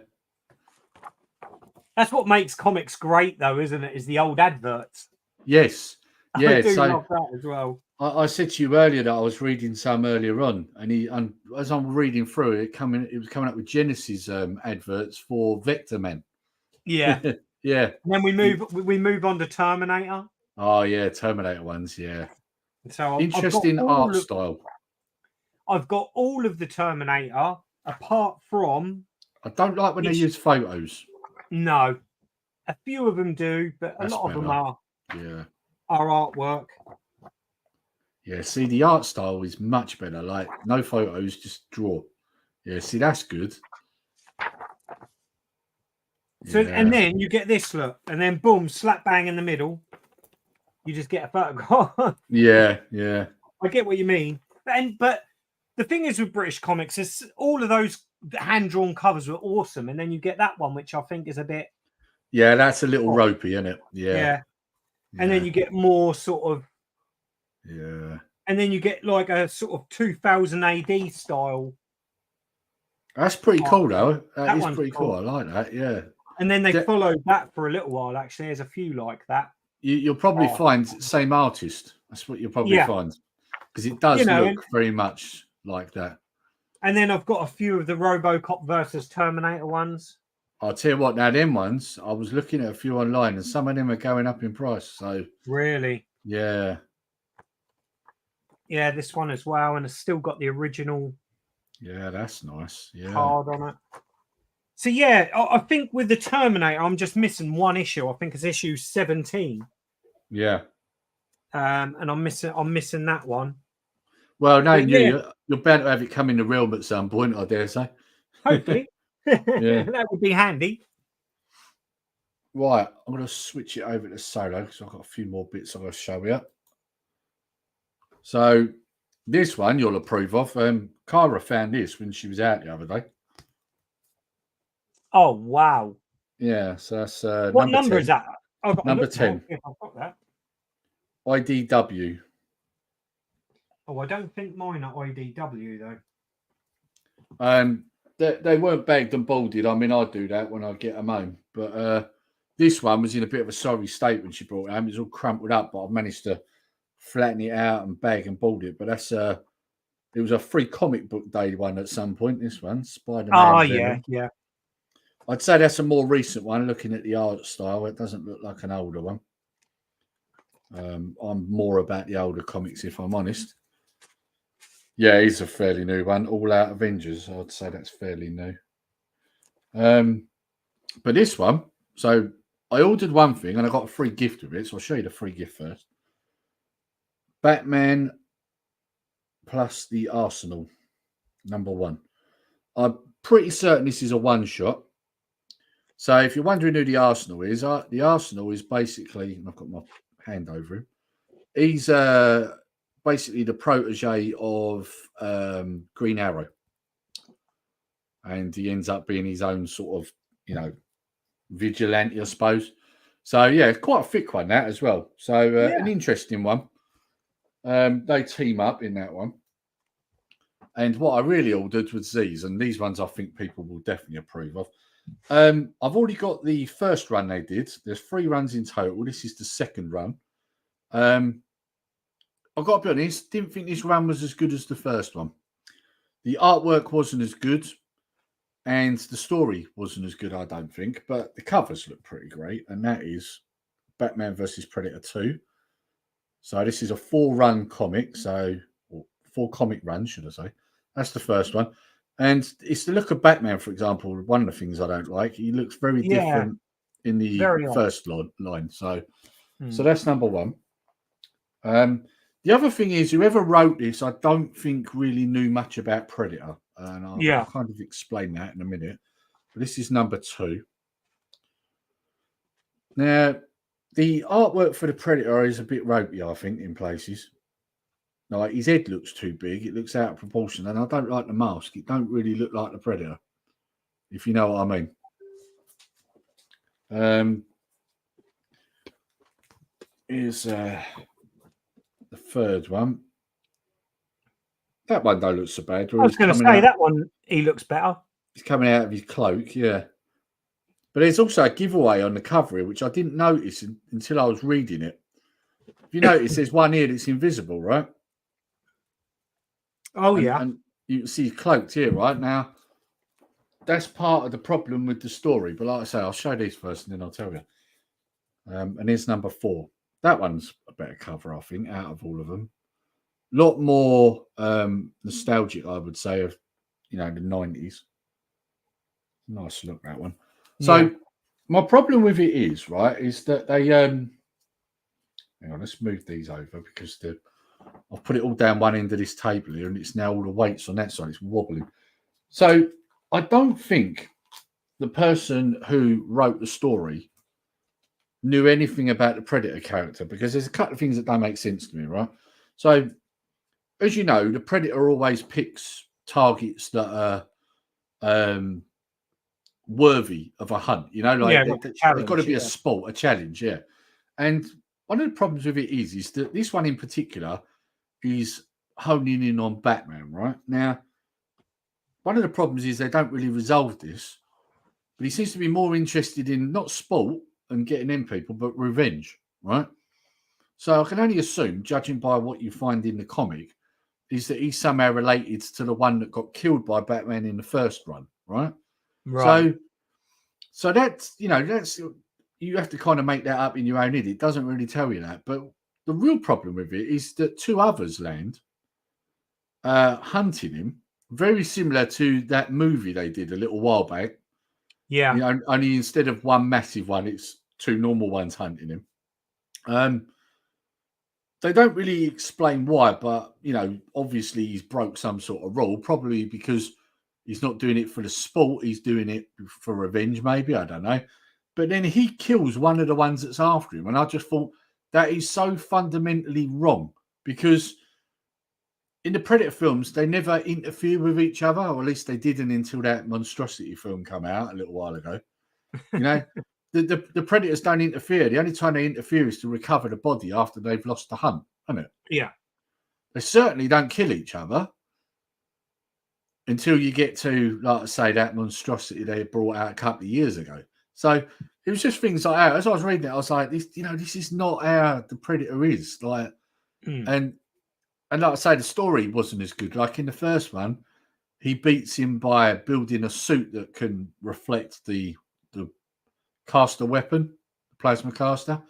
S10: That's what makes comics great, though, isn't it? Is the old adverts.
S2: Yes. Yeah.
S10: I do love that as well.
S2: I said to you earlier that I was reading some earlier on, and as I'm reading through it, it was coming up with Genesis adverts for Vector Man.
S10: Yeah.
S2: Yeah.
S10: And then we move on to Terminator.
S2: Oh yeah, Terminator ones. Yeah.
S10: So
S2: interesting art style.
S10: I've got all of the Terminator apart from
S2: I don't like when they use photos.
S10: no. A few of them do, but a
S2: That's
S10: lot of them
S2: better.
S10: are artwork.
S2: Yeah, see, the art style is much better. Like, no photos, just draw. Yeah, see, that's good.
S10: So, and then you get this look, and then boom, slap bang in the middle. You just get a photograph.
S2: Yeah.
S10: I get what you mean. But the thing is with British comics is all of those hand-drawn covers were awesome, and then you get that one, which I think is a bit...
S2: Yeah, that's a little ropey, isn't it?
S10: Yeah. And then you get more sort of...
S2: Yeah.
S10: And then you get like a sort of 2000 AD style.
S2: That's pretty cool, though. That is pretty
S10: cool.
S2: I like that, yeah.
S10: And then they followed that for a little while, actually. There's a few like that.
S2: You'll probably find same artist. That's what you'll probably find. Because it does look very much like that.
S10: And then I've got a few of the RoboCop versus Terminator ones.
S2: I'll tell you what, now them ones, I was looking at a few online and some of them are going up in price. So
S10: really?
S2: Yeah.
S10: Yeah, this one as well. And it's still got the original.
S2: Yeah, that's nice. Yeah.
S10: Card on it. So yeah, I think with the Terminator, I'm just missing one issue. I think it's issue 17.
S2: Yeah.
S10: And I'm missing that one.
S2: Well, no, you're bound to have it come in the realm at some point, I dare say.
S10: Hopefully. That would be handy.
S2: Right, I'm going to switch it over to solo because I've got a few more bits I'm going to show you. So this one you'll approve of. Kyra found this when she was out the other day.
S10: Oh, wow.
S2: Yeah, so that's
S10: what number
S2: 10.
S10: is that?
S2: Number 10.
S10: If I've got that.
S2: IDW.
S10: Oh, I don't think mine are IDW though.
S2: They weren't bagged and bolded. I mean, I do that when I get them home. But this one was in a bit of a sorry state when she brought it home. It was all crumpled up, but I've managed to flatten it out and bag and bold it. But that's it was a free comic book day one at some point. This one, Spider-Man.
S10: Oh yeah.
S2: I'd say that's a more recent one. Looking at the art style, it doesn't look like an older one. I'm more about the older comics, if I'm honest. Yeah, it's a fairly new one. All Out Avengers, I'd say that's fairly new. But this one, so I ordered one thing and I got a free gift with it. So I'll show you the free gift first. Batman plus the Arsenal, #1. I'm pretty certain this is a one-shot. So if you're wondering who the Arsenal is basically, and I've got my hand over him, he's basically the protege of Green Arrow. And he ends up being his own sort of, vigilante, I suppose. So, yeah, quite a thick one, that as well. So, an interesting one. They team up in that one. And what I really ordered was these. And these ones I think people will definitely approve of. I've already got the first run they did. There's 3 runs in total. This is the second run. I've got to be honest, didn't think this run was as good as the first one. The artwork wasn't as good, and the story wasn't as good, I don't think, but the covers look pretty great, and that is Batman vs. Predator 2. So this is a 4-run comic, or 4 comic runs, should I say. That's the first one. And it's the look of Batman, for example, one of the things I don't like. He looks very different in the first line. So that's #1. The other thing is, whoever wrote this, I don't think really knew much about Predator. And I'll kind of explain that in a minute. But this is #2. Now, the artwork for the Predator is a bit ropey, I think, in places. Like, his head looks too big. It looks out of proportion. And I don't like the mask. It don't really look like the Predator, if you know what I mean. Here's the third one. That one don't look so bad.
S10: I was going to say that one, he looks better.
S2: He's coming out of his cloak, yeah. But there's also a giveaway on the cover, which I didn't notice until I was reading it. If you notice, there's one here that's invisible, right?
S10: Oh, yeah.
S2: And you can see he's cloaked here, right? Now, that's part of the problem with the story. But like I say, I'll show these first and then I'll tell you. And here's #4. That one's a better cover, I think, out of all of them. lot more nostalgic, I would say, of the 90s. Nice look, that one. So my problem with it is, right, is that they hang on, let's move these over because I've put it all down one end of this table here, and it's now all the weights on that side. It's wobbling. So I don't think the person who wrote the story knew anything about the Predator character, because there's a couple of things that don't make sense to me, right? So, as you know, the Predator always picks targets that are worthy of a hunt. They've got to be a sport, a challenge, yeah. And one of the problems with it is that this one in particular is honing in on Batman, right? Now, one of the problems is they don't really resolve this, but he seems to be more interested in not sport and getting them people, but revenge, right? So I can only assume, judging by what you find in the comic, is that he's somehow related to the one that got killed by Batman in the first run, right?
S10: Right.
S2: So that's you have to kind of make that up in your own head. It doesn't really tell you that, but the real problem with it is that two others land hunting him, very similar to that movie they did a little while back.
S10: Yeah.
S2: Only instead of one massive one, it's two normal ones hunting him. They don't really explain why, but obviously he's broke some sort of rule, probably because he's not doing it for the sport, he's doing it for revenge, maybe, I don't know. But then he kills one of the ones that's after him, and I just thought that is so fundamentally wrong, because in the Predator films, they never interfere with each other, or at least they didn't until that Monstrosity film came out a little while ago. The Predators don't interfere. The only time they interfere is to recover the body after they've lost the hunt, isn't it?
S10: Yeah.
S2: They certainly don't kill each other until you get to, like I say, that Monstrosity they brought out a couple of years ago. So it was just things like that. As I was reading it, I was like, this is not how the Predator is. Like, and like I say, the story wasn't as good. Like in the first one, he beats him by building a suit that can reflect the caster weapon, the plasma caster,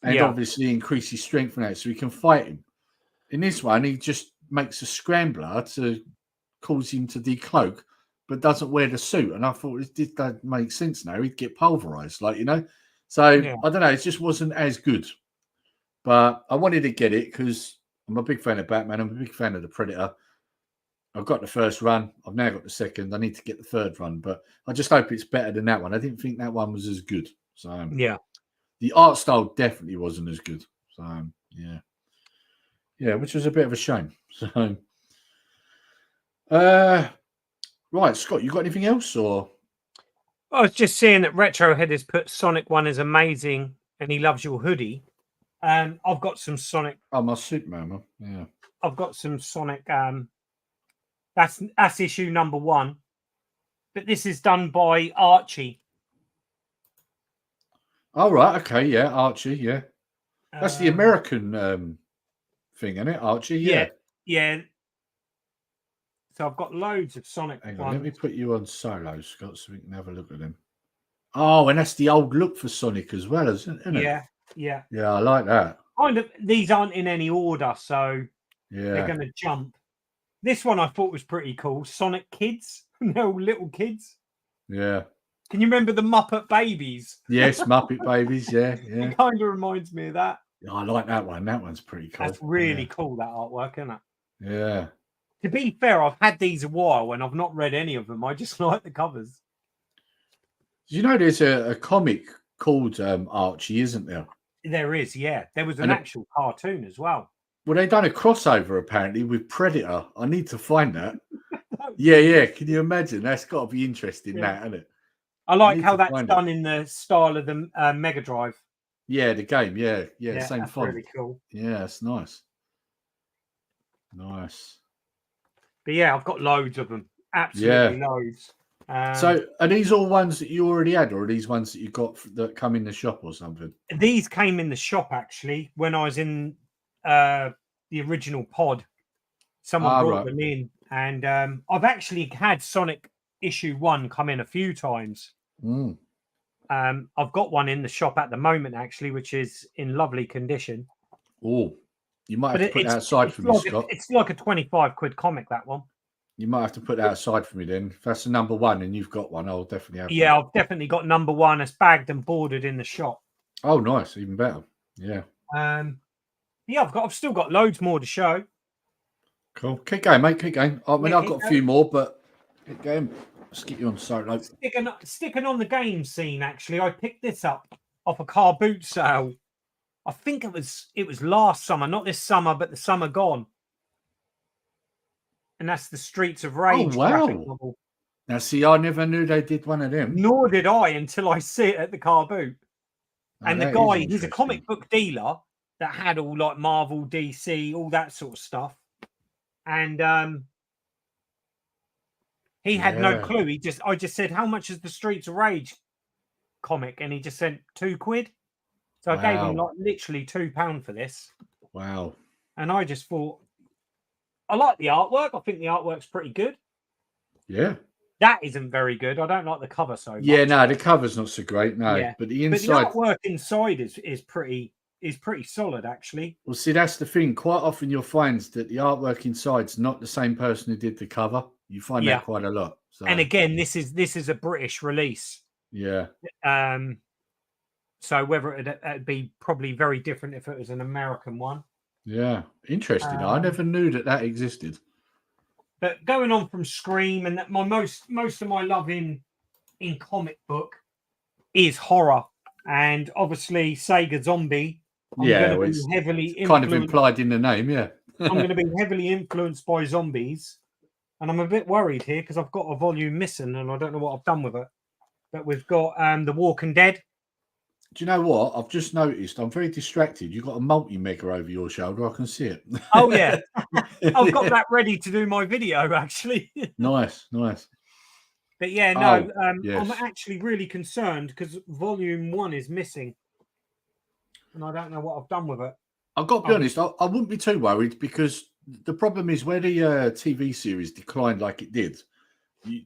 S2: and obviously increases strength from that, so he can fight him. In this one, he just makes a scrambler to cause him to decloak, but doesn't wear the suit. And I thought, this doesn't make sense now. He'd get pulverized, So I don't know. It just wasn't as good. But I wanted to get it because I'm a big fan of Batman. I'm a big fan of the Predator. I've got the first run. I've now got the second. I need to get the third run, but I just hope it's better than that one. I didn't think that one was as good. So the art style definitely wasn't as good. So yeah, which was a bit of a shame. So right, Scott, you got anything else, or?
S10: I was just seeing that Retrohead has put Sonic 1 is amazing and he loves your hoodie. I've got some Sonic.
S2: Oh, my Superman. Yeah.
S10: I've got some Sonic. That's issue number 1, but this is done by Archie.
S2: Oh, right. Okay. Yeah. Archie. Yeah. That's the American thing, isn't it? Archie. Yeah.
S10: Yeah. So I've got loads of Sonic.
S2: Hang on, let me put you on solo, Scott, so we can have a look at them. Oh, and that's the old look for Sonic as well, isn't it?
S10: Yeah.
S2: Yeah, I like that.
S10: Kind of. These aren't in any order, so they're going to jump. This one I thought was pretty cool. Sonic Kids. No, little kids.
S2: Yeah.
S10: Can you remember the Muppet Babies?
S2: Yes, Muppet Babies. Yeah.
S10: It kind of reminds me of that.
S2: Yeah, I like that one. That one's pretty cool.
S10: That's really cool, that artwork, isn't it?
S2: Yeah.
S10: To be fair, I've had these a while and I've not read any of them. I just like the covers.
S2: Do you know there's a comic called Archie, isn't there?
S10: There is, yeah. There was an actual cartoon as well.
S2: Well, they've done a crossover apparently with Predator. I need to find that. Yeah. Can you imagine? That's got to be interesting, that, isn't it?
S10: I like how that's done in the style of the Mega Drive.
S2: Yeah, the game. Yeah, same font.
S10: Really cool.
S2: Yeah, it's nice. Nice.
S10: But yeah, I've got loads of them. Absolutely loads.
S2: So are these all ones that you already had, or are these ones that you got that come in the shop or something?
S10: These came in the shop actually when I was in the original pod. Someone brought them in, and I've actually had Sonic issue 1 come in a few times. I've got one in the shop at the moment actually, which is in lovely condition.
S2: Oh, You might
S10: But
S2: have to put that aside for me, Scott.
S10: It's like a 25 quid comic, that one.
S2: You might have to put that aside for me then. If that's the number one and you've got one, I'll definitely have
S10: Yeah,
S2: that.
S10: I've definitely got number one. It's bagged and boarded in the shop.
S2: Oh, nice. Even better. Yeah.
S10: Yeah, I've still got loads more to show.
S2: Cool. Keep going, mate. Keep going. I mean,
S10: Yeah,
S2: I've got a few more, but keep going. Let's get you on solo.
S10: Sticking on the game scene, actually, I picked this up off a car boot sale. I think it was last summer, not this summer, but the summer gone. And that's the Streets of Rage graphic novel.
S2: Now, see, I never knew they did one of them.
S10: Nor did I until I see it at the car boot. And the guy, he's a comic book dealer that had all like Marvel, DC, all that sort of stuff. And he had no clue. I just said, how much is the Streets of Rage comic? And he just sent £2. So I gave him like literally £2 for this.
S2: Wow.
S10: And I just thought, I like the artwork. I think the artwork's pretty good.
S2: Yeah.
S10: That isn't very good. I don't like the cover so much.
S2: Yeah, no, the cover's not so great. No,
S10: yeah.
S2: But the inside,
S10: but the artwork inside is pretty solid, actually.
S2: Well, see, that's the thing. Quite often you'll find that the artwork inside's not the same person who did the cover. You find that quite a lot. So.
S10: And again, this is a British release.
S2: Yeah.
S10: So whether it'd be probably very different if it was an American one.
S2: Yeah, interesting. I never knew that existed.
S10: But going on from Scream, and that my most of my love in comic book is horror, and obviously Sega Zombie.
S2: It's
S10: heavily
S2: kind of implied in the name. Yeah,
S10: I'm going to be heavily influenced by zombies, and I'm a bit worried here because I've got a volume missing, and I don't know what I've done with it. But we've got The Walking Dead.
S2: Do you know what? I've just noticed I'm very distracted. You've got a multi-mega over your shoulder. I can see it.
S10: Oh, yeah. I've got that ready to do my video, actually.
S2: Nice.
S10: But yeah, no,
S2: yes.
S10: I'm actually really concerned because volume 1 is missing. And I don't know what I've done with it.
S2: I've got to be honest, I wouldn't be too worried because the problem is where the TV series declined like it did,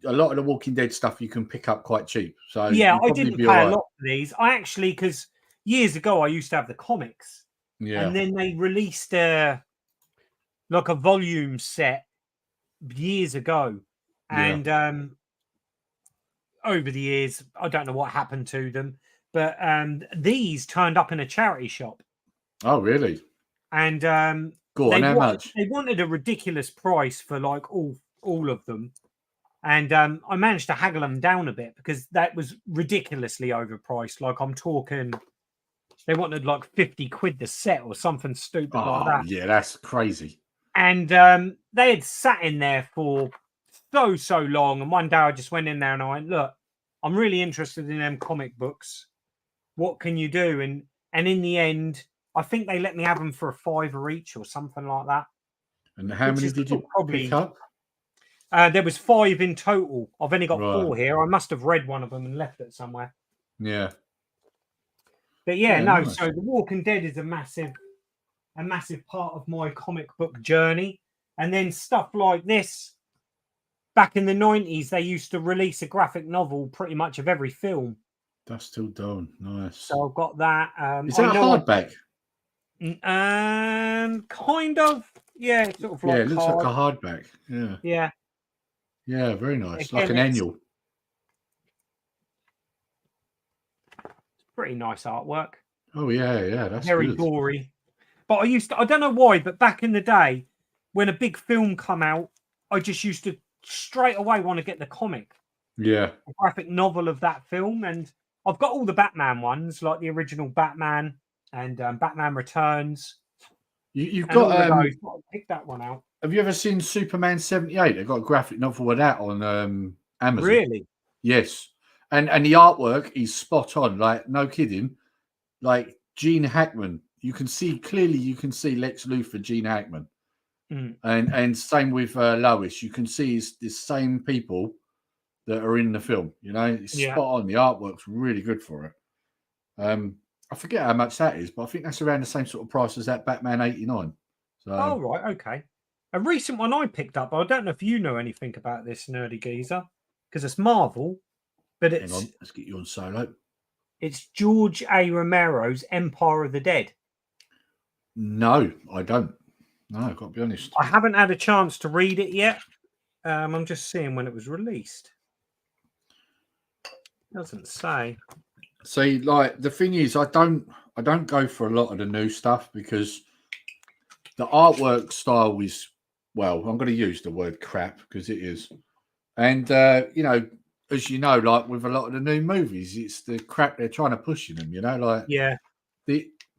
S2: a lot of the Walking Dead stuff you can pick up quite cheap. So
S10: yeah, I didn't pay a lot for these. I actually, because years ago I used to have the comics, and then they released like a volume set years ago, and over the years I don't know what happened to them, but these turned up in a charity shop.
S2: Oh, really?
S10: And
S2: go on, how much?
S10: They wanted a ridiculous price for like all of them. And I managed to haggle them down a bit because that was ridiculously overpriced. Like I'm talking, they wanted like 50 quid the set or something stupid like that.
S2: Yeah, that's crazy.
S10: And they had sat in there for so long. And one day I just went in there and I went, look, I'm really interested in them comic books. What can you do? And in the end, I think they let me have them for £5 each or something like that.
S2: And how many did you pick up?
S10: There was 5 in total. I've only got 4 here. I must have read one of them and left it somewhere.
S2: Yeah.
S10: But yeah, no. Nice. So The Walking Dead is a massive part of my comic book journey. And then stuff like this. Back in the 90s, they used to release a graphic novel pretty much of every film.
S2: That's still done. Nice.
S10: So I've got that.
S2: Is that a hardback?
S10: Kind of. Yeah, sort of like
S2: it looks like a hardback. Yeah.
S10: Yeah.
S2: Yeah, very nice. Again, like an annual.
S10: Pretty nice artwork.
S2: Oh, yeah. That's
S10: very
S2: good.
S10: gory. But I don't know why, but back in the day, when a big film come out, I just used to straight away want to get the comic.
S2: Yeah.
S10: A graphic novel of that film. And I've got all the Batman ones, like the original Batman and Batman Returns.
S2: You've got
S10: pick that one out.
S2: Have you ever seen Superman 78? They've got a graphic novel of that on Amazon.
S10: Really?
S2: Yes. And the artwork is spot on. Like, no kidding. Like Gene Hackman. You can see Lex Luthor, Gene Hackman. And same with Lois. You can see it's the same people that are in the film. You know, it's spot on. The artwork's really good for it. I forget how much that is, but I think that's around the same sort of price as that Batman 89. So,
S10: oh, right. Okay. A recent one I picked up, I don't know if you know anything about this, Nerdy Geezer, because it's Marvel, but it's...
S2: Hang on, let's get you on solo.
S10: It's George A. Romero's Empire of the Dead.
S2: No, I don't. No, I've got to be honest.
S10: I haven't had a chance to read it yet. I'm just seeing when it was released. Doesn't say.
S2: See, like the thing is, I don't go for a lot of the new stuff because the artwork style is, well, I'm going to use the word crap because it is. And, you know, as you know, like with a lot of the new movies, it's the crap they're trying to push in them, you know, like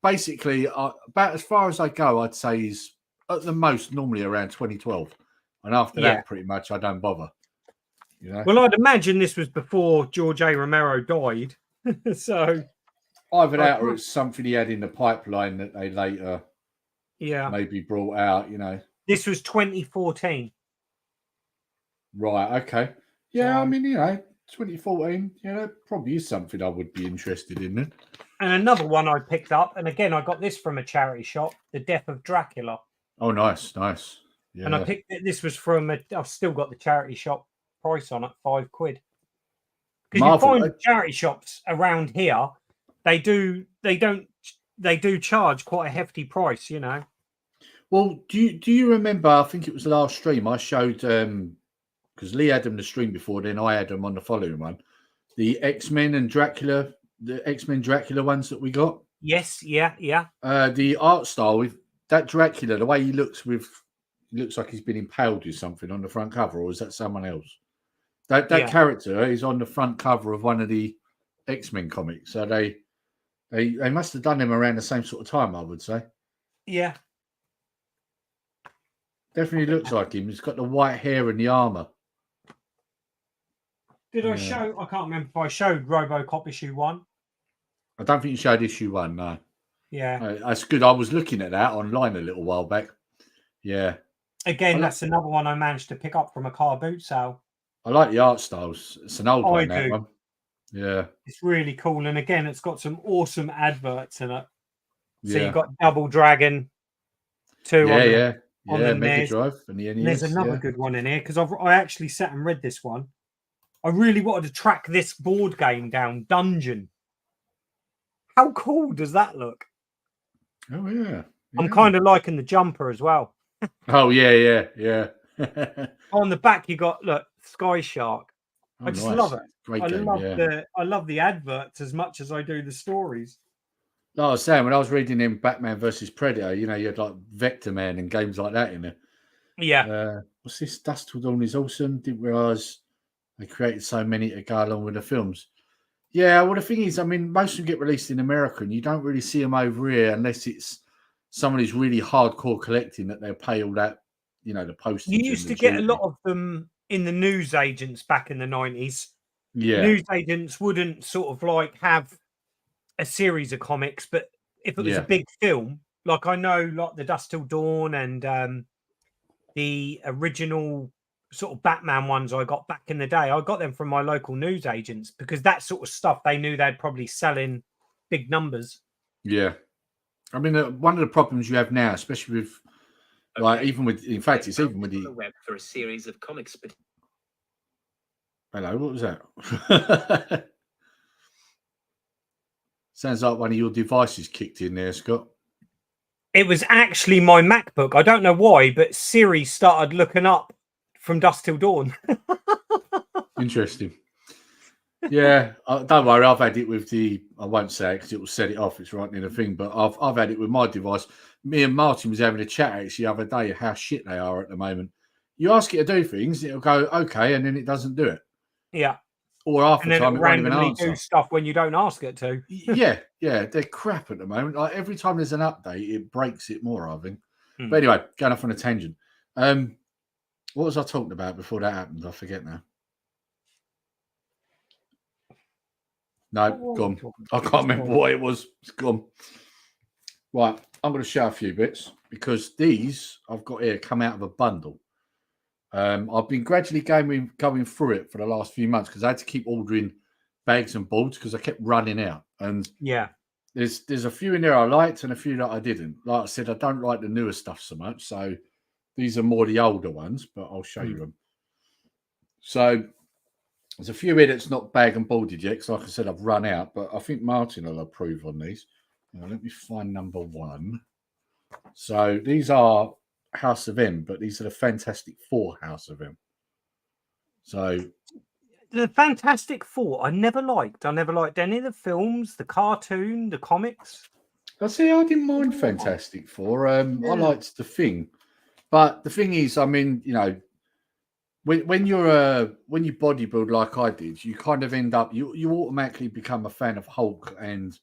S2: basically about as far as I go, I'd say is at the most normally around 2012. And after that, pretty much I don't bother, you know.
S10: Well, I'd imagine this was before George A. Romero died. So
S2: either that or it's something he had in the pipeline that they later maybe brought out, you know.
S10: This was 2014.
S2: Right, okay. Yeah, I mean, you know, 2014, yeah, that probably is something I would be interested in then.
S10: And another one I picked up, and again, I got this from a charity shop, The Death of Dracula.
S2: Oh, nice, nice. Yeah.
S10: And I picked it, this was from, I've still got the charity shop price on it, £5. Because you find charity shops around here, they do charge quite a hefty price, you know.
S2: Well, do you remember? I think it was the last stream I showed because Lee had them the stream before, then I had them on the following one. The X-Men and Dracula, the X-Men Dracula ones that we got.
S10: Yes, yeah.
S2: The art style with that Dracula, the way he looks looks like he's been impaled with something on the front cover, or is that someone else? That character is on the front cover of one of the X-Men comics. So they must have done them around the same sort of time, I would say.
S10: Yeah.
S2: Definitely looks like him. He's got the white hair and the armor.
S10: Did I show? I can't remember if I showed RoboCop issue 1.
S2: I don't think you showed issue 1, no.
S10: Yeah.
S2: That's good. I was looking at that online a little while back. Yeah.
S10: Again, that's another one I managed to pick up from a car boot sale.
S2: I like the art styles. It's an old one, that one. Yeah.
S10: It's really cool. And again, it's got some awesome adverts in it. So you've got Double Dragon 2 on the
S2: Mega
S10: NES.
S2: Drive and the NES.
S10: There's another good one in here because I actually sat and read this one. I really wanted to track this board game down, Dungeon. How cool does that look?
S2: Oh, yeah.
S10: I'm kind of liking the jumper as well.
S2: Oh, yeah.
S10: On the back, you got, look, Sky Shark. I just love it.
S2: Great
S10: I
S2: game,
S10: love the adverts as much as I do the stories.
S2: Like I was saying, when I was reading in Batman versus Predator, you know, you had like Vector Man and games like that in there.
S10: Yeah.
S2: What's this? Dust Till Dawn is awesome. Didn't realise they created so many to go along with the films. Yeah, well, the thing is, I mean, most of them get released in America and you don't really see them over here unless it's someone who's really hardcore collecting that they'll pay all that, you know, the postage.
S10: You used to get a lot of them in the newsagents back in the 90s.
S2: Yeah.
S10: Newsagents wouldn't sort of like have a series of comics, but if it was a big film, like I know like the Dust Till Dawn and the original sort of Batman ones I got back in the day, I got them from my local newsagents because that sort of stuff they knew they'd probably sell in big numbers.
S2: Yeah. I mean, one of the problems you have now, especially with like even with, in fact, it's even with the
S11: web for a series of comics.
S2: Hello, what was that? Sounds like one of your devices kicked in there, Scott.
S10: It was actually my MacBook. I don't know why, but Siri started looking up from Dusk Till Dawn.
S2: Interesting. Yeah, don't worry. I've had it with the. I won't say it because it will set it off. It's right in the thing. But I've had it with my device. Me and Martin was having a chat actually the other day how shit they are at the moment. You ask it to do things, it'll go okay, and then it doesn't do it.
S10: Yeah.
S2: Or half the time
S10: it
S2: won't even
S10: randomly
S2: answer.
S10: do stuff when you don't ask it to.
S2: yeah, they're crap at the moment. Like every time there's an update, it breaks it more, I think. But anyway, going off on a tangent. What was I talking about before that happened? I forget now. No, gone. I can't remember what it was. It's gone. Right, I'm going to show a few bits because these I've got here come out of a bundle. I've been gradually going through it for the last few months because I had to keep ordering bags and boards because I kept running out. And
S10: yeah,
S2: there's a few in there I liked and a few that I didn't. Like I said, I don't like the newer stuff so much. So these are more the older ones, but I'll show you them. So there's a few here that's not bag and boarded yet because, like I said, I've run out. But I think Martin will approve on these. Now, let me find number one. So these are House of M, but these are the Fantastic Four House of M. So
S10: The Fantastic Four, I never liked. I never liked any of the films, the cartoon, the comics.
S2: I see. I didn't mind Fantastic Four. I liked the Thing, but the thing is, I mean, you know, when you bodybuild like I did, you kind of end up you automatically become a fan of Hulk and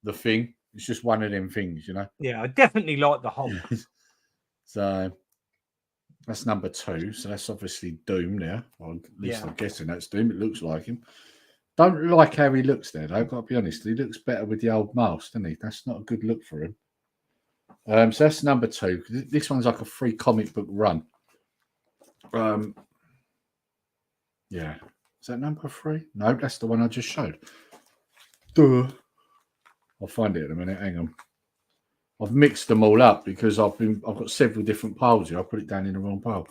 S2: the Thing. It's just one of them things, you know.
S10: Yeah, I definitely like the Hulk.
S2: So that's number 2. So that's obviously Doom there. Well, at least I'm guessing that's Doom. It looks like him. Don't like how he looks there, though. I've got to be honest. He looks better with the old mask, doesn't he? That's not a good look for him. So that's number 2. This one's like a free comic book run. Yeah. Is that number 3? No, that's the one I just showed. Duh. I'll find it in a minute. Hang on. I've mixed them all up because I've got several different piles here. I put it down in the wrong pile.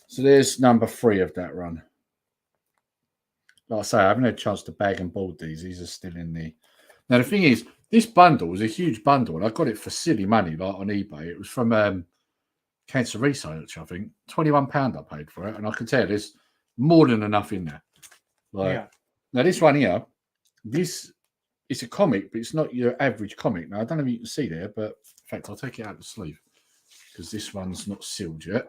S2: So there's number 3 of that run. Like I say, I haven't had a chance to bag and board these. These are still in the... Now, the thing is, this bundle was a huge bundle, and I got it for silly money, like on eBay. It was from Cancer Research, I think. £21 I paid for it, and I can tell there's more than enough in there. Now, this one here, this is a comic, but it's not your average comic. Now, I don't know if you can see there, but in fact, I'll take it out of the sleeve because this one's not sealed yet.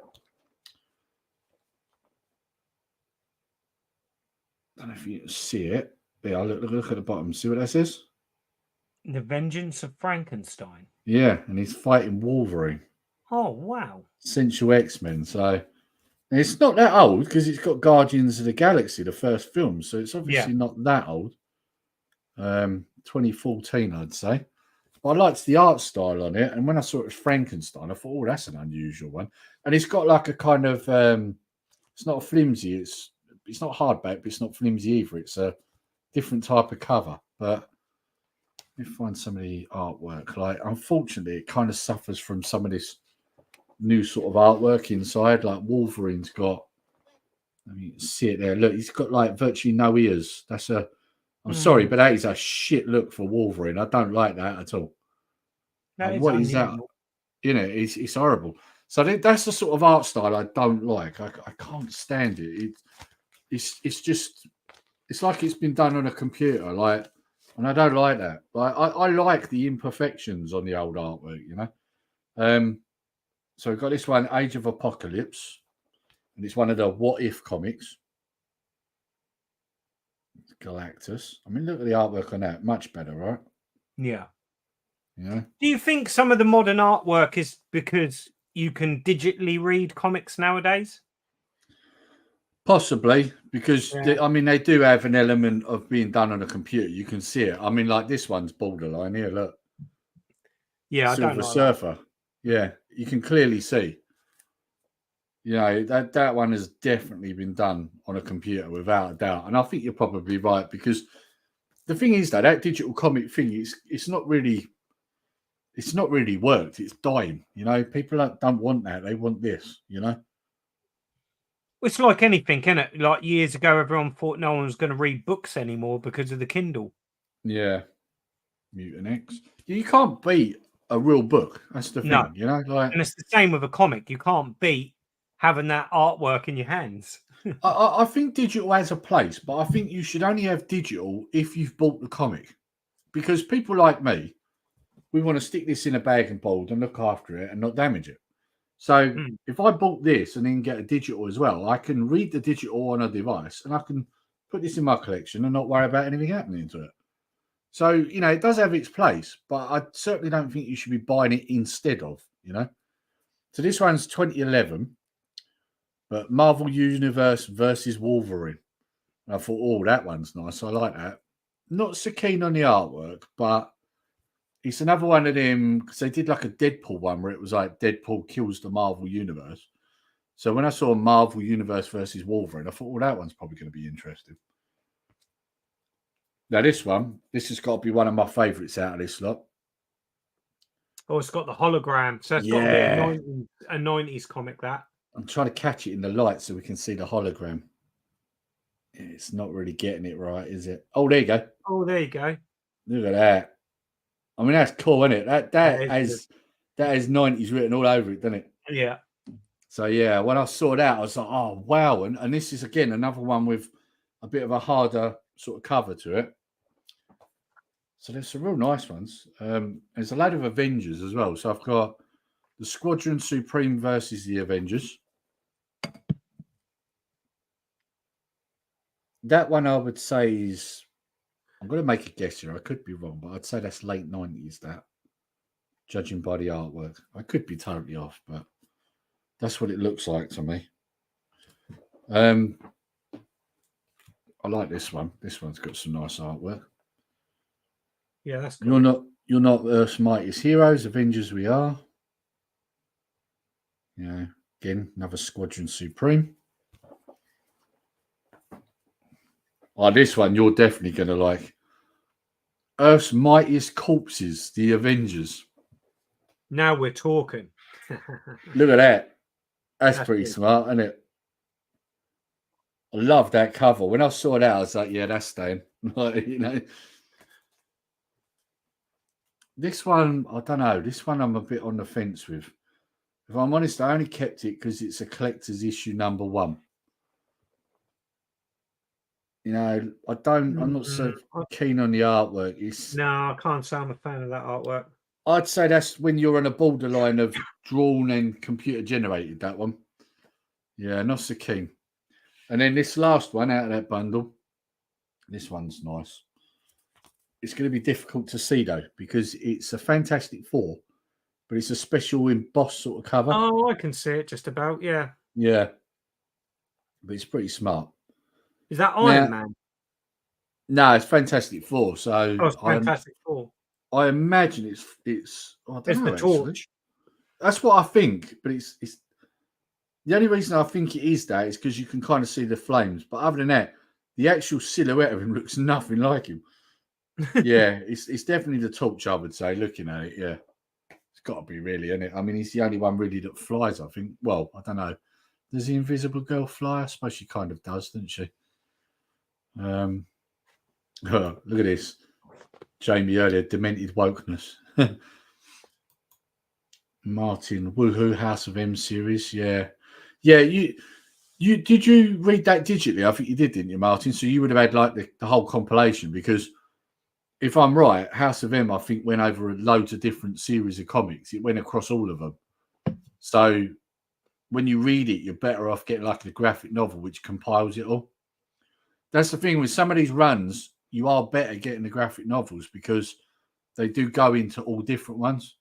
S2: I don't know if you can see it. Yeah, look at the bottom. See what that says?
S10: The Vengeance of Frankenstein.
S2: Yeah, and he's fighting Wolverine.
S10: Oh, wow.
S2: Sensual X-Men. So it's not that old because it's got Guardians of the Galaxy, the first film. So it's obviously not that old. 2014, I'd say. But I liked the art style on it. And when I saw it was Frankenstein, I thought, oh, that's an unusual one. And it's got like a kind of, it's not a flimsy, it's not hardback, but it's not flimsy either. It's a different type of cover. But let me find some of the artwork. Like, unfortunately, it kind of suffers from some of this new sort of artwork inside. Like Wolverine's got, I mean, you can see it there. Look, he's got like virtually no ears. That's a, I'm sorry, but that is a shit look for Wolverine. I don't like that at all. What is that? You know, it's horrible. So that's the sort of art style I don't like. I can't stand it. It's just, it's like it's been done on a computer. Like, and I don't like that. Like, I like the imperfections on the old artwork, you know. So we've got this one, Age of Apocalypse, and it's one of the What If comics. Galactus. I mean, look at the artwork on that. Much better, right?
S10: Yeah.
S2: Yeah.
S10: Do you think some of the modern artwork is because you can digitally read comics nowadays?
S2: Possibly, because I mean, they do have an element of being done on a computer. You can see it. I mean, like this one's borderline here. Look.
S10: Yeah,
S2: Silver
S10: I don't know
S2: Surfer. Yeah, you can clearly see. You know, that one has definitely been done on a computer without a doubt. And I think you're probably right, because the thing is that digital comic thing, it's not really worked. It's dying. You know, people don't want that. They want this, you know.
S10: It's like anything, isn't it? Like years ago, everyone thought no one was going to read books anymore because of the Kindle.
S2: Yeah. Mutant X. You can't beat a real book. That's the thing, you know. Like,
S10: and it's the same with a comic. You can't beat having that artwork in your hands.
S2: I think digital has a place, but I think you should only have digital if you've bought the comic, because people like me, we want to stick this in a bag and board and look after it and not damage it. So if I bought this and then get a digital as well, I can read the digital on a device and I can put this in my collection and not worry about anything happening to it. So, you know, it does have its place, but I certainly don't think you should be buying it instead of, you know. So this one's 2011, but Marvel Universe versus Wolverine. And I thought, oh, that one's nice. I like that. Not so keen on the artwork, but it's another one of them, because they did like a Deadpool one where it was like Deadpool kills the Marvel Universe. So when I saw Marvel Universe versus Wolverine, I thought, well, that one's probably going to be interesting. Now, this has got to be one of my favourites out of this lot.
S10: Oh, it's got the hologram. So it's got to be a 90s comic, that.
S2: I'm trying to catch it in the light so we can see the hologram. It's not really getting it right, is it? Oh, there you go.
S10: Oh, there you go.
S2: Look at that. I mean, that's cool, isn't it? That That has 90s written all over it, doesn't it?
S10: Yeah.
S2: So yeah, when I saw that, I was like, oh wow. And this is again another one with a bit of a harder sort of cover to it. So there's some real nice ones. There's a load of Avengers as well. So I've got the Squadron Supreme versus the Avengers. That one I would say is, I'm going to make a guess here. I could be wrong, but I'd say that's late 90s, that, judging by the artwork. I could be totally off, but that's what it looks like to me. I like this one. This one's got some nice artwork.
S10: Yeah, that's cool.
S2: You're not Earth's Mightiest Heroes. Avengers we are. Yeah, again, another Squadron Supreme. Oh, this one you're definitely going to like. Earth's Mightiest Corpses, the Avengers.
S10: Now we're talking.
S2: Look at that. That's pretty smart, isn't it? I love that cover. When I saw that, I was like, yeah, that's staying. Like, you know. This one, I don't know. This one I'm a bit on the fence with. If I'm honest, I only kept it because it's a collector's issue #1. You know, I'm not so keen on the artwork.
S10: No, I can't say I'm a fan of that artwork.
S2: I'd say that's when you're on a borderline of drawn and computer generated, that one. Yeah, not so keen. And then this last one out of that bundle, this one's nice. It's going to be difficult to see, though, because it's a Fantastic Four, but it's a special embossed sort of cover.
S10: Oh, I can see it just about, yeah.
S2: Yeah. But it's pretty smart.
S10: Is that Iron Man?
S2: No, it's Fantastic Four. So
S10: it's Fantastic Four.
S2: I imagine it's I don't know,
S10: the Torch.
S2: Actually. That's what I think, but it's the only reason I think it is that is because you can kind of see the flames. But other than that, the actual silhouette of him looks nothing like him. Yeah, it's definitely the Torch, I would say, looking at it, yeah. It's got to be really, isn't it? I mean, he's the only one really that flies, I think. Well, I don't know. Does the Invisible Girl fly? I suppose she kind of does, doesn't she? Look at this. Jamie earlier, demented wokeness. Martin, Woohoo, House of M series, yeah. Yeah, you did you read that digitally? I think you did, didn't you, Martin? So you would have had like the whole compilation, because if I'm right, House of M, I think, went over loads of different series of comics. It went across all of them. So when you read it, you're better off getting like a graphic novel which compiles it all. That's the thing with some of these runs, you are better getting the graphic novels because they do go into all different ones.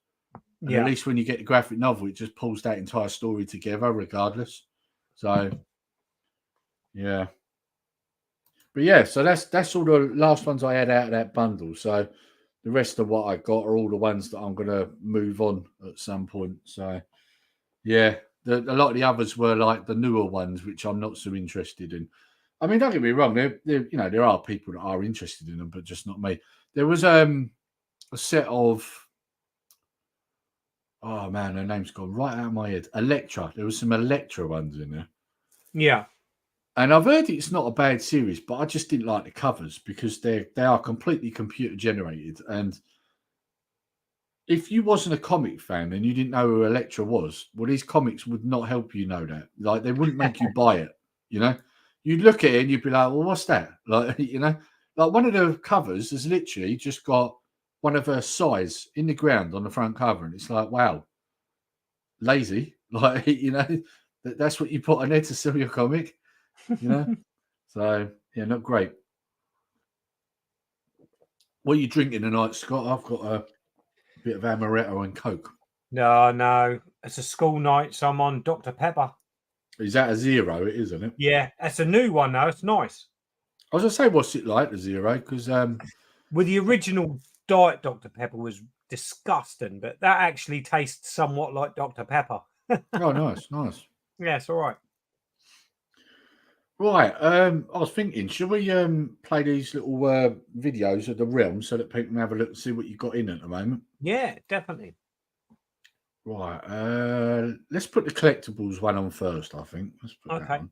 S2: And at least when you get the graphic novel, it just pulls that entire story together regardless. So, yeah. But yeah, so that's all the last ones I had out of that bundle. So the rest of what I got are all the ones that I'm going to move on at some point. So, yeah, a lot of the others were like the newer ones, which I'm not so interested in. I mean, don't get me wrong. There are people that are interested in them, but just not me. There was a set of, oh man, her name's gone right out of my head. Elektra. There was some Elektra ones in there.
S10: Yeah.
S2: And I've heard it's not a bad series, but I just didn't like the covers because they are completely computer generated. And if you wasn't a comic fan and you didn't know who Elektra was, well, these comics would not help you know that. Like, they wouldn't make you buy it, you know? You'd look at it and you'd be like, well, what's that? Like, you know, like one of the covers has literally just got one of her size in the ground on the front cover. And it's like, wow, lazy. Like, you know, that's what you put on there to sell your comic, you know? So, yeah, not great. What are you drinking tonight, Scott? I've got a bit of amaretto and Coke.
S10: No. It's a school night, so I'm on Dr. Pepper.
S2: Is that a zero? It is, isn't it?
S10: Yeah, that's a new one, though. It's nice.
S2: I was going to say, what's it like, the zero? Because
S10: with the original Diet Dr. Pepper was disgusting, but that actually tastes somewhat like Dr. Pepper.
S2: Oh, nice.
S10: Yeah, it's all right.
S2: Right. I was thinking, should we play these little videos of the realm so that people can have a look and see what you've got in at the moment?
S10: Yeah, definitely.
S2: Right. Let's put the collectibles one on first, I think. Let's put that on.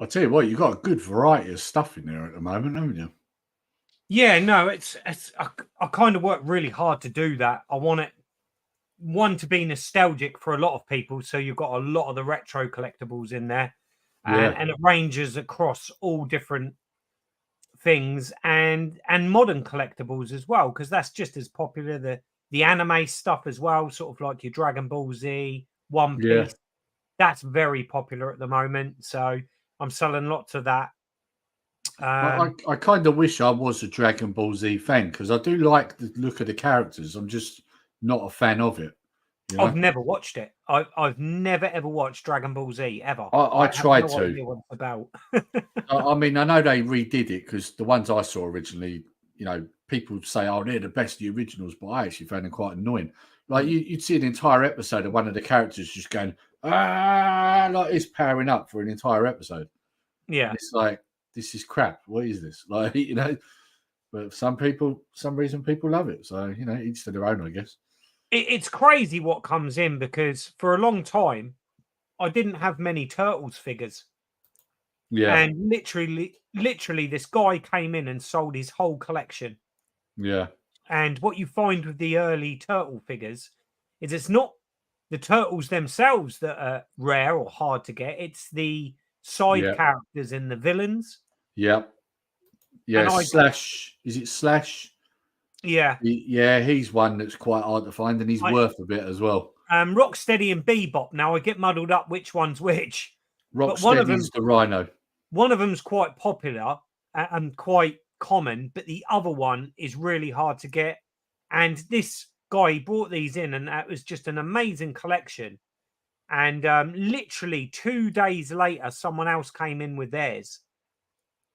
S2: I'll tell you what, you've got a good variety of stuff in there at the moment, haven't you?
S10: Yeah, no, it's I kind of work really hard to do that. I want it to be nostalgic for a lot of people, so you've got a lot of the retro collectibles in there, and it ranges across all different things and modern collectibles as well, because that's just as popular. The anime stuff as well, sort of like your Dragon Ball Z, One Piece. That's very popular at the moment, so I'm selling lots of that.
S2: I kind of wish I was a Dragon Ball Z fan, because I do like the look of the characters. I'm just not a fan of it. You know?
S10: I've never watched it. I've never ever watched Dragon Ball Z ever.
S2: I tried
S10: have no
S2: to.
S10: idea what it's about.
S2: I mean, I know they redid it, because the ones I saw originally, you know, people say, "Oh, they're the best of the originals," but I actually found them quite annoying. Like you'd see an entire episode of one of the characters just going like this, powering up for an entire episode.
S10: Yeah,
S2: and it's like, this is crap. What is this? Like, you know. But some reason people love it. So, you know, each to their own, I guess.
S10: It's crazy what comes in, because for a long time I didn't have many Turtles figures.
S2: Yeah.
S10: And literally this guy came in and sold his whole collection.
S2: Yeah.
S10: And what you find with the early Turtle figures is it's not the Turtles themselves that are rare or hard to get. It's the side characters and the villains.
S2: Yeah. Yeah. Slash. Is it Slash?
S10: Yeah.
S2: He's one that's quite hard to find, and he's worth a bit as well.
S10: Rocksteady and Bebop. Now I get muddled up which one's which.
S2: Rocksteady's the Rhino.
S10: One of them's quite popular and quite common, but the other one is really hard to get. And this guy brought these in, and it was just an amazing collection. And literally 2 days later, someone else came in with theirs.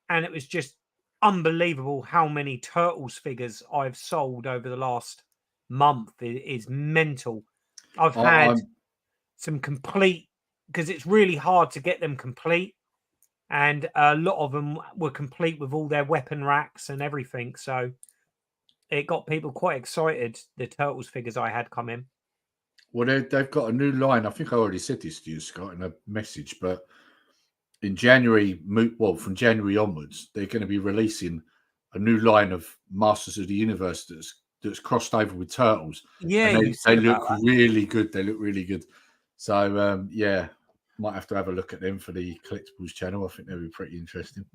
S10: And it was just unbelievable how many Turtles figures I've sold over the last month. It is mental. I've had some complete, because it's really hard to get them complete. And a lot of them were complete with all their weapon racks and everything. So it got people quite excited, the Turtles figures I had come in.
S2: Well, they've got a new line. I think I already said this to you, Scott, in a message, but in January, from January onwards, they're going to be releasing a new line of Masters of the Universe that's crossed over with Turtles.
S10: Yeah,
S2: and they look really good. They look really good. So, might have to have a look at them for the collectibles channel. I think they'll be pretty interesting.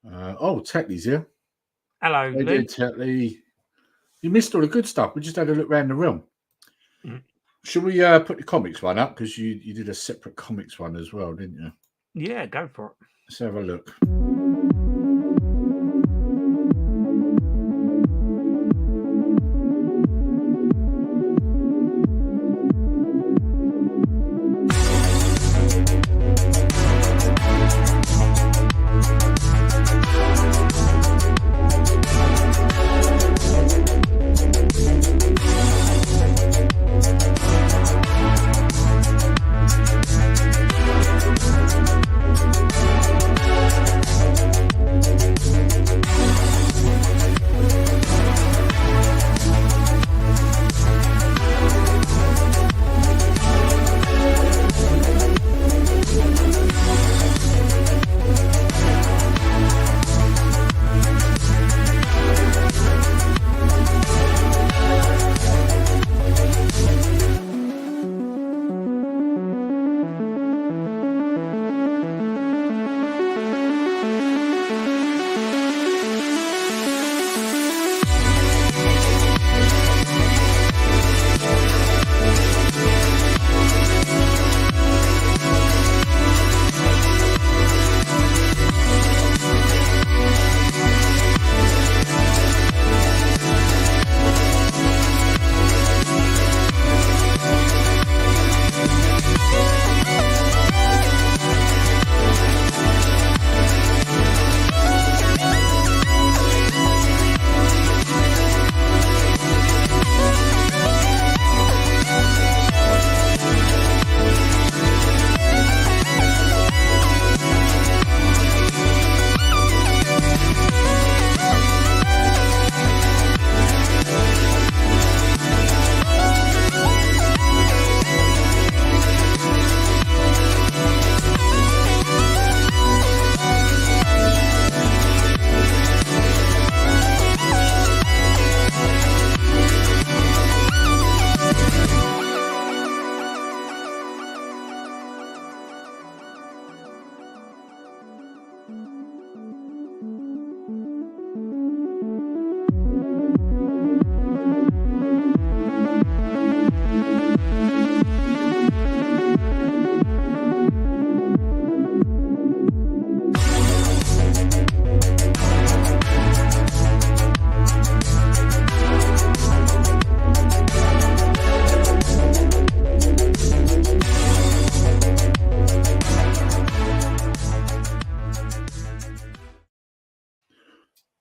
S2: Tetley's here.
S10: Hello, Lou.
S2: Tetley. You missed all the good stuff. We just had a look around the room. Should we put the comics one up? Because you did a separate comics one as well, didn't you?
S10: Yeah, go for it.
S2: Let's have a look.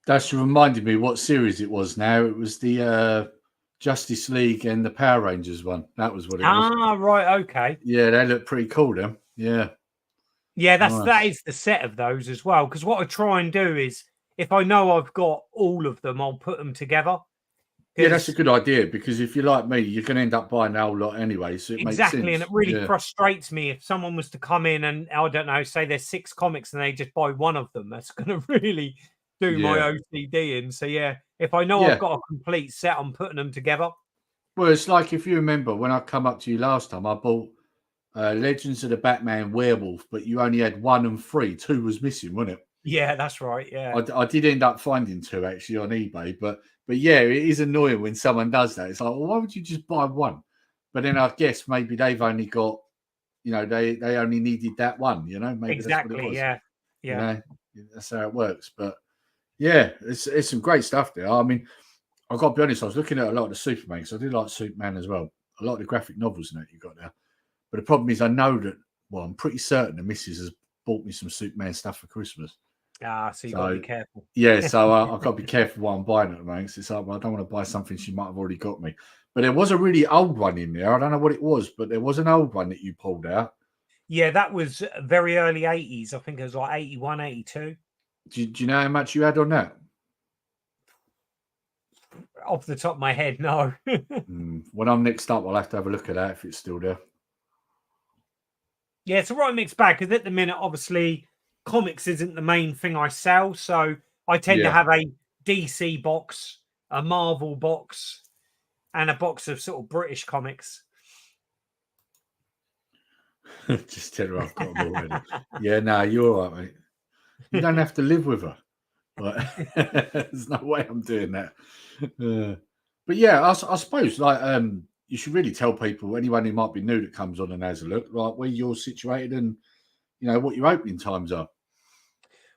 S2: That's reminded me what series it was now. It was the Justice League and the Power Rangers one. That was what it was.
S10: Ah, right, okay.
S2: Yeah, they look pretty cool, them. Yeah.
S10: Yeah, that
S2: Nice.
S10: is the set of those as well. Because what I try and do is, if I know I've got all of them, I'll put them together.
S2: Yeah, that's a good idea, because if you're like me, you're going to end up buying a whole lot anyway. So it makes sense.
S10: Exactly, and it really frustrates me if someone was to come in and, I don't know, say there's 6 comics and they just buy one of them. That's going to really do my OCD in. So yeah, if I know I've got a complete set, I'm putting them together.
S2: Well, it's like, if you remember when I come up to you last time, I bought Legends of the Batman Werewolf, but you only had 1 and 3. 2 was missing, wasn't it?
S10: Yeah, that's right. Yeah,
S2: I did end up finding 2 actually on eBay, but yeah, it is annoying when someone does that. It's like, well, why would you just buy 1? But then I guess maybe they've only got, they only needed that 1. Maybe
S10: exactly.
S2: That's what it was.
S10: Yeah.
S2: That's how it works. But yeah, it's some great stuff there. I mean, I've got to be honest, I was looking at a lot of the Superman, because I do like Superman as well. A lot of the graphic novels and that you got there. But the problem is, I know that, I'm pretty certain the missus has bought me some Superman stuff for Christmas.
S10: So you've got to be careful.
S2: Yeah, so I've got to be careful what I'm buying at the moment. It's like, well, I don't want to buy something she might have already got me. But there was a really old one in there. I don't know what it was, but there was an old one that you pulled out.
S10: Yeah, that was very early 80s. I think it was like 81, 82.
S2: Do you know how much you had on that?
S10: Off the top of my head, no.
S2: When I'm next up, I'll have to have a look at that if it's still there.
S10: Yeah, it's a right mixed bag, because at the minute, obviously, comics isn't the main thing I sell. So I tend to have a DC box, a Marvel box, and a box of sort of British comics.
S2: Just tell her I've got them already. Yeah, no, you're all right, mate. You don't have to live with her. But there's no way I'm doing that. But yeah, I suppose, like, you should really tell people, anyone who might be new that comes on and has a look, like, where you're situated and what your opening times are.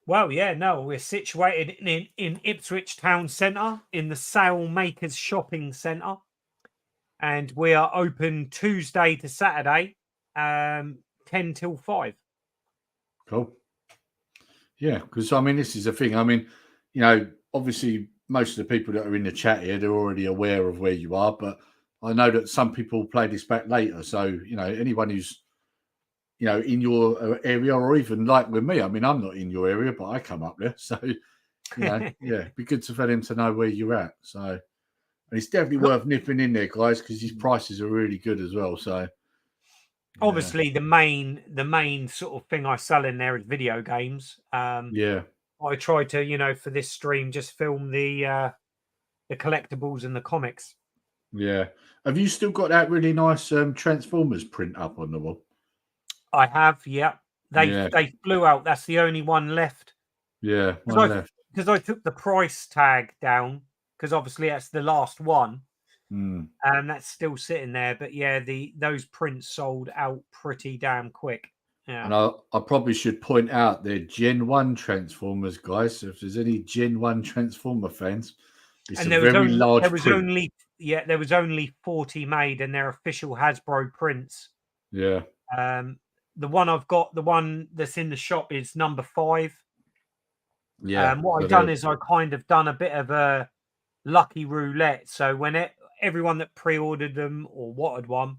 S10: Well, yeah, no, we're situated in Ipswich Town Centre, in the Sailmakers Shopping Centre, and we are open Tuesday to Saturday, 10 till 5.
S2: Cool. Yeah, because I mean, this is a thing. I mean, obviously most of the people that are in the chat here, they're already aware of where you are, but I know that some people play this back later. So, anyone who's, in your area, or even like with me, I mean, I'm not in your area, but I come up there. So, yeah, it'd be good for them to know where you're at. So, and it's definitely worth nipping in there, guys, because these prices are really good as well. So,
S10: obviously, the main sort of thing I sell in there is video games. I try to, for this stream, just film the collectibles and the comics.
S2: Yeah. Have you still got that really nice Transformers print up on the wall?
S10: I have, yeah. They flew out. That's the only one left.
S2: Yeah,
S10: because I took the price tag down, because obviously that's the last one, and that's still sitting there. But yeah, those prints sold out pretty damn quick. Yeah.
S2: And I probably should point out they're Gen 1 Transformers, guys. So if there's any Gen 1 Transformer fans, it's
S10: and
S2: a very large
S10: there was
S2: print.
S10: there was only 40 made, and they're official Hasbro prints.
S2: Yeah.
S10: The one I've got, the one that's in the shop, is number 5.
S2: Yeah.
S10: What I've done is I kind of done a bit of a lucky roulette. So when everyone that pre-ordered them or wanted one,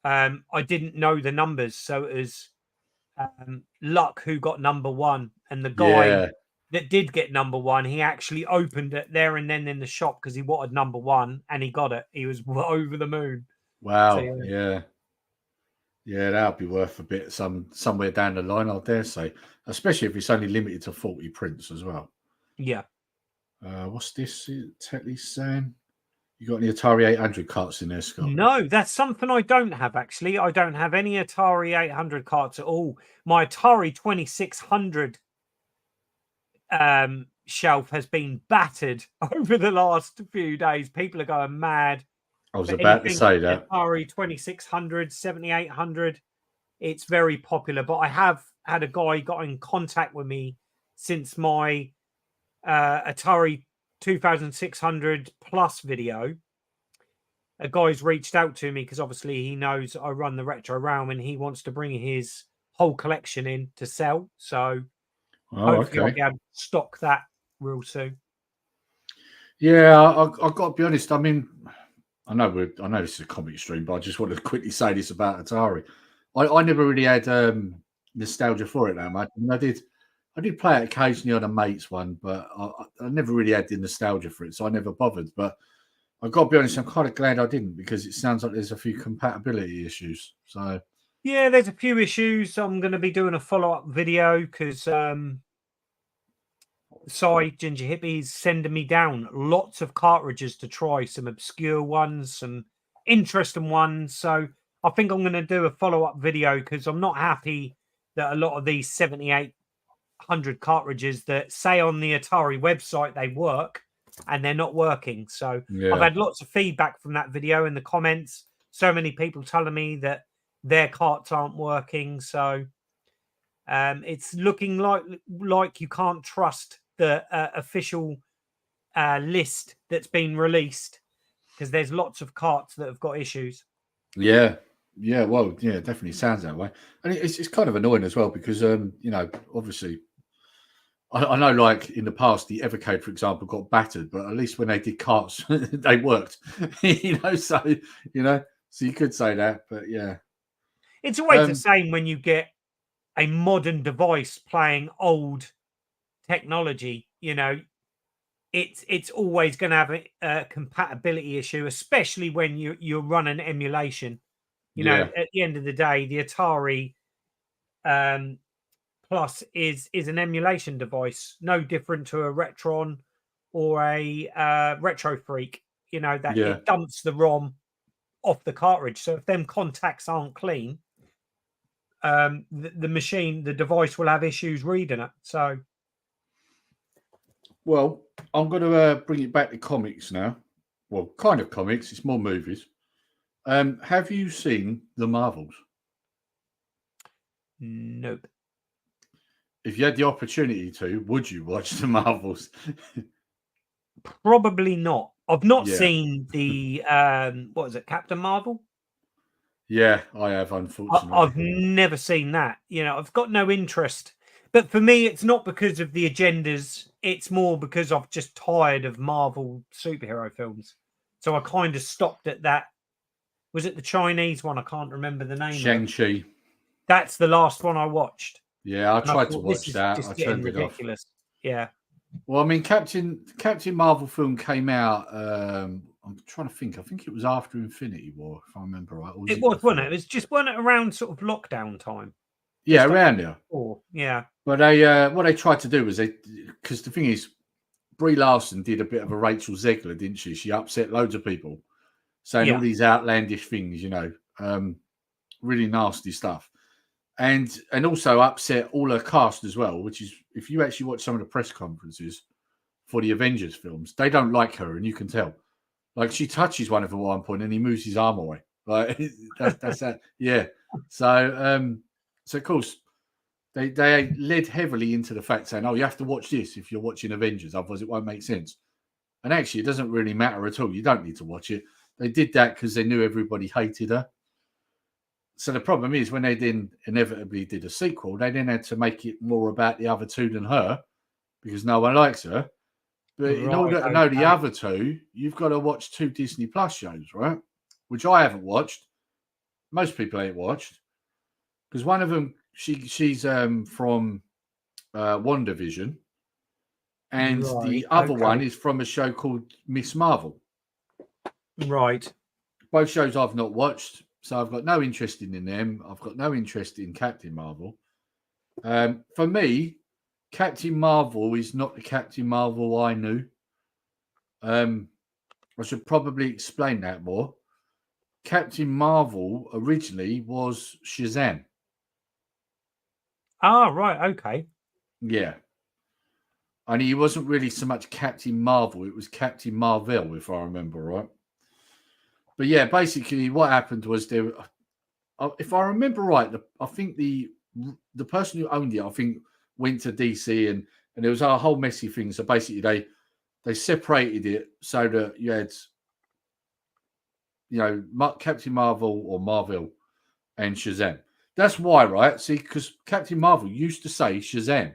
S10: I didn't know the numbers. So it was luck who got number 1. And the guy that did get number 1, he actually opened it there and then in the shop because he wanted number 1, and he got it. He was over the moon.
S2: Wow. So, yeah. Yeah, that'll be worth a bit somewhere down the line, I dare say. Especially if it's only limited to 40 prints as well.
S10: Yeah.
S2: What's this? Tetley's saying? You got any Atari 800 carts in there, Scott?
S10: No, that's something I don't have, actually. I don't have any Atari 800 carts at all. My Atari 2600 shelf has been battered over the last few days. People are going mad.
S2: I was about to say that.
S10: Atari 2600, 7800, it's very popular. But I have had a guy got in contact with me since my Atari 2600 plus video. A guy's reached out to me because obviously he knows I run the Retro Realm, and he wants to bring his whole collection in to sell. So hopefully I'll be able to stock that real soon.
S2: Yeah, I've got to be honest. I mean, I know this is a comic stream, but I just want to quickly say this about Atari. I never really had nostalgia for it that much. I mean, I did play it occasionally on a mate's one, but I never really had the nostalgia for it, so I never bothered. But I've got to be honest, I'm kind of glad I didn't, because it sounds like there's a few compatibility issues. So
S10: yeah, there's a few issues. I'm going to be doing a follow-up video because Ginger Hippie's sending me down lots of cartridges to try, some obscure ones, some interesting ones. So I think I'm going to do a follow-up video because I'm not happy that a lot of these 7800 cartridges that say on the Atari website they work and they're not working. So I've had lots of feedback from that video in the comments. So many people telling me that their carts aren't working. So it's looking like you can't trust the official list that's been released, because there's lots of carts that have got issues.
S2: yeah, well, yeah, it definitely sounds that way, and it's kind of annoying as well because obviously, I know, like in the past, the Evercade, for example, got battered, but at least when they did carts, they worked. So you could say that, but yeah,
S10: it's always the same when you get a modern device playing old technology. It's always going to have a compatibility issue, especially when you're running emulation. At the end of the day, the Atari Plus is an emulation device, no different to a Retron or a Retro Freak. It dumps the ROM off the cartridge. So if them contacts aren't clean, the device will have issues reading it. So,
S2: well, I'm going to bring it back to comics now. Well, kind of comics. It's more movies. Have you seen The Marvels?
S10: Nope.
S2: If you had the opportunity to, would you watch The Marvels?
S10: Probably not. I've not seen the what is it, Captain Marvel?
S2: Yeah, I have, unfortunately.
S10: I've never seen that. I've got no interest. But for me, it's not because of the agendas. It's more because I'm just tired of Marvel superhero films. So I kind of stopped at that. Was it the Chinese one? I can't remember the name.
S2: Shang-Chi.
S10: That's the last one I watched.
S2: Yeah, I tried to watch that. I turned it off.
S10: Yeah.
S2: Well, I mean, Captain Marvel film came out. I'm trying to think. I think it was after Infinity War, if I remember right.
S10: It was, wasn't it? It was just wasn't it around sort of lockdown time.
S2: Yeah, around there.
S10: Yeah.
S2: But what they tried to do was because the thing is, Brie Larson did a bit of a Rachel Zegler, didn't she? She upset loads of people, saying all these outlandish things, really nasty stuff, and also upset all her cast as well. Which is, if you actually watch some of the press conferences for the Avengers films, they don't like her, and you can tell. Like, she touches one of them at one point, and he moves his arm away. Like, that's that. Yeah. So of course, they led heavily into the fact saying, "Oh, you have to watch this if you're watching Avengers, otherwise it won't make sense." And actually, it doesn't really matter at all. You don't need to watch it. They did that because they knew everybody hated her. So the problem is, when they then inevitably did a sequel, they then had to make it more about the other two than her, because no one likes her. But in order to know the other two, you've got to watch 2 Disney Plus shows, right? Which I haven't watched. Most people ain't watched. Because one of them, she's from WandaVision. And the other one is from a show called Miss Marvel.
S10: Right.
S2: Both shows I've not watched. So I've got no interest in them. I've got no interest in Captain Marvel. For me, Captain Marvel is not the Captain Marvel I knew. I should probably explain that more. Captain Marvel originally was Shazam.
S10: Ah, right. Okay.
S2: Yeah. And he wasn't really so much Captain Marvel. It was Captain Marvel, if I remember right. But yeah, basically what happened was if I remember right, I think the person who owned it, I think, went to DC and there was a whole messy thing. So basically they separated it so that you had, Captain Marvel or Marvel and Shazam. That's why, right? See, because Captain Marvel used to say Shazam.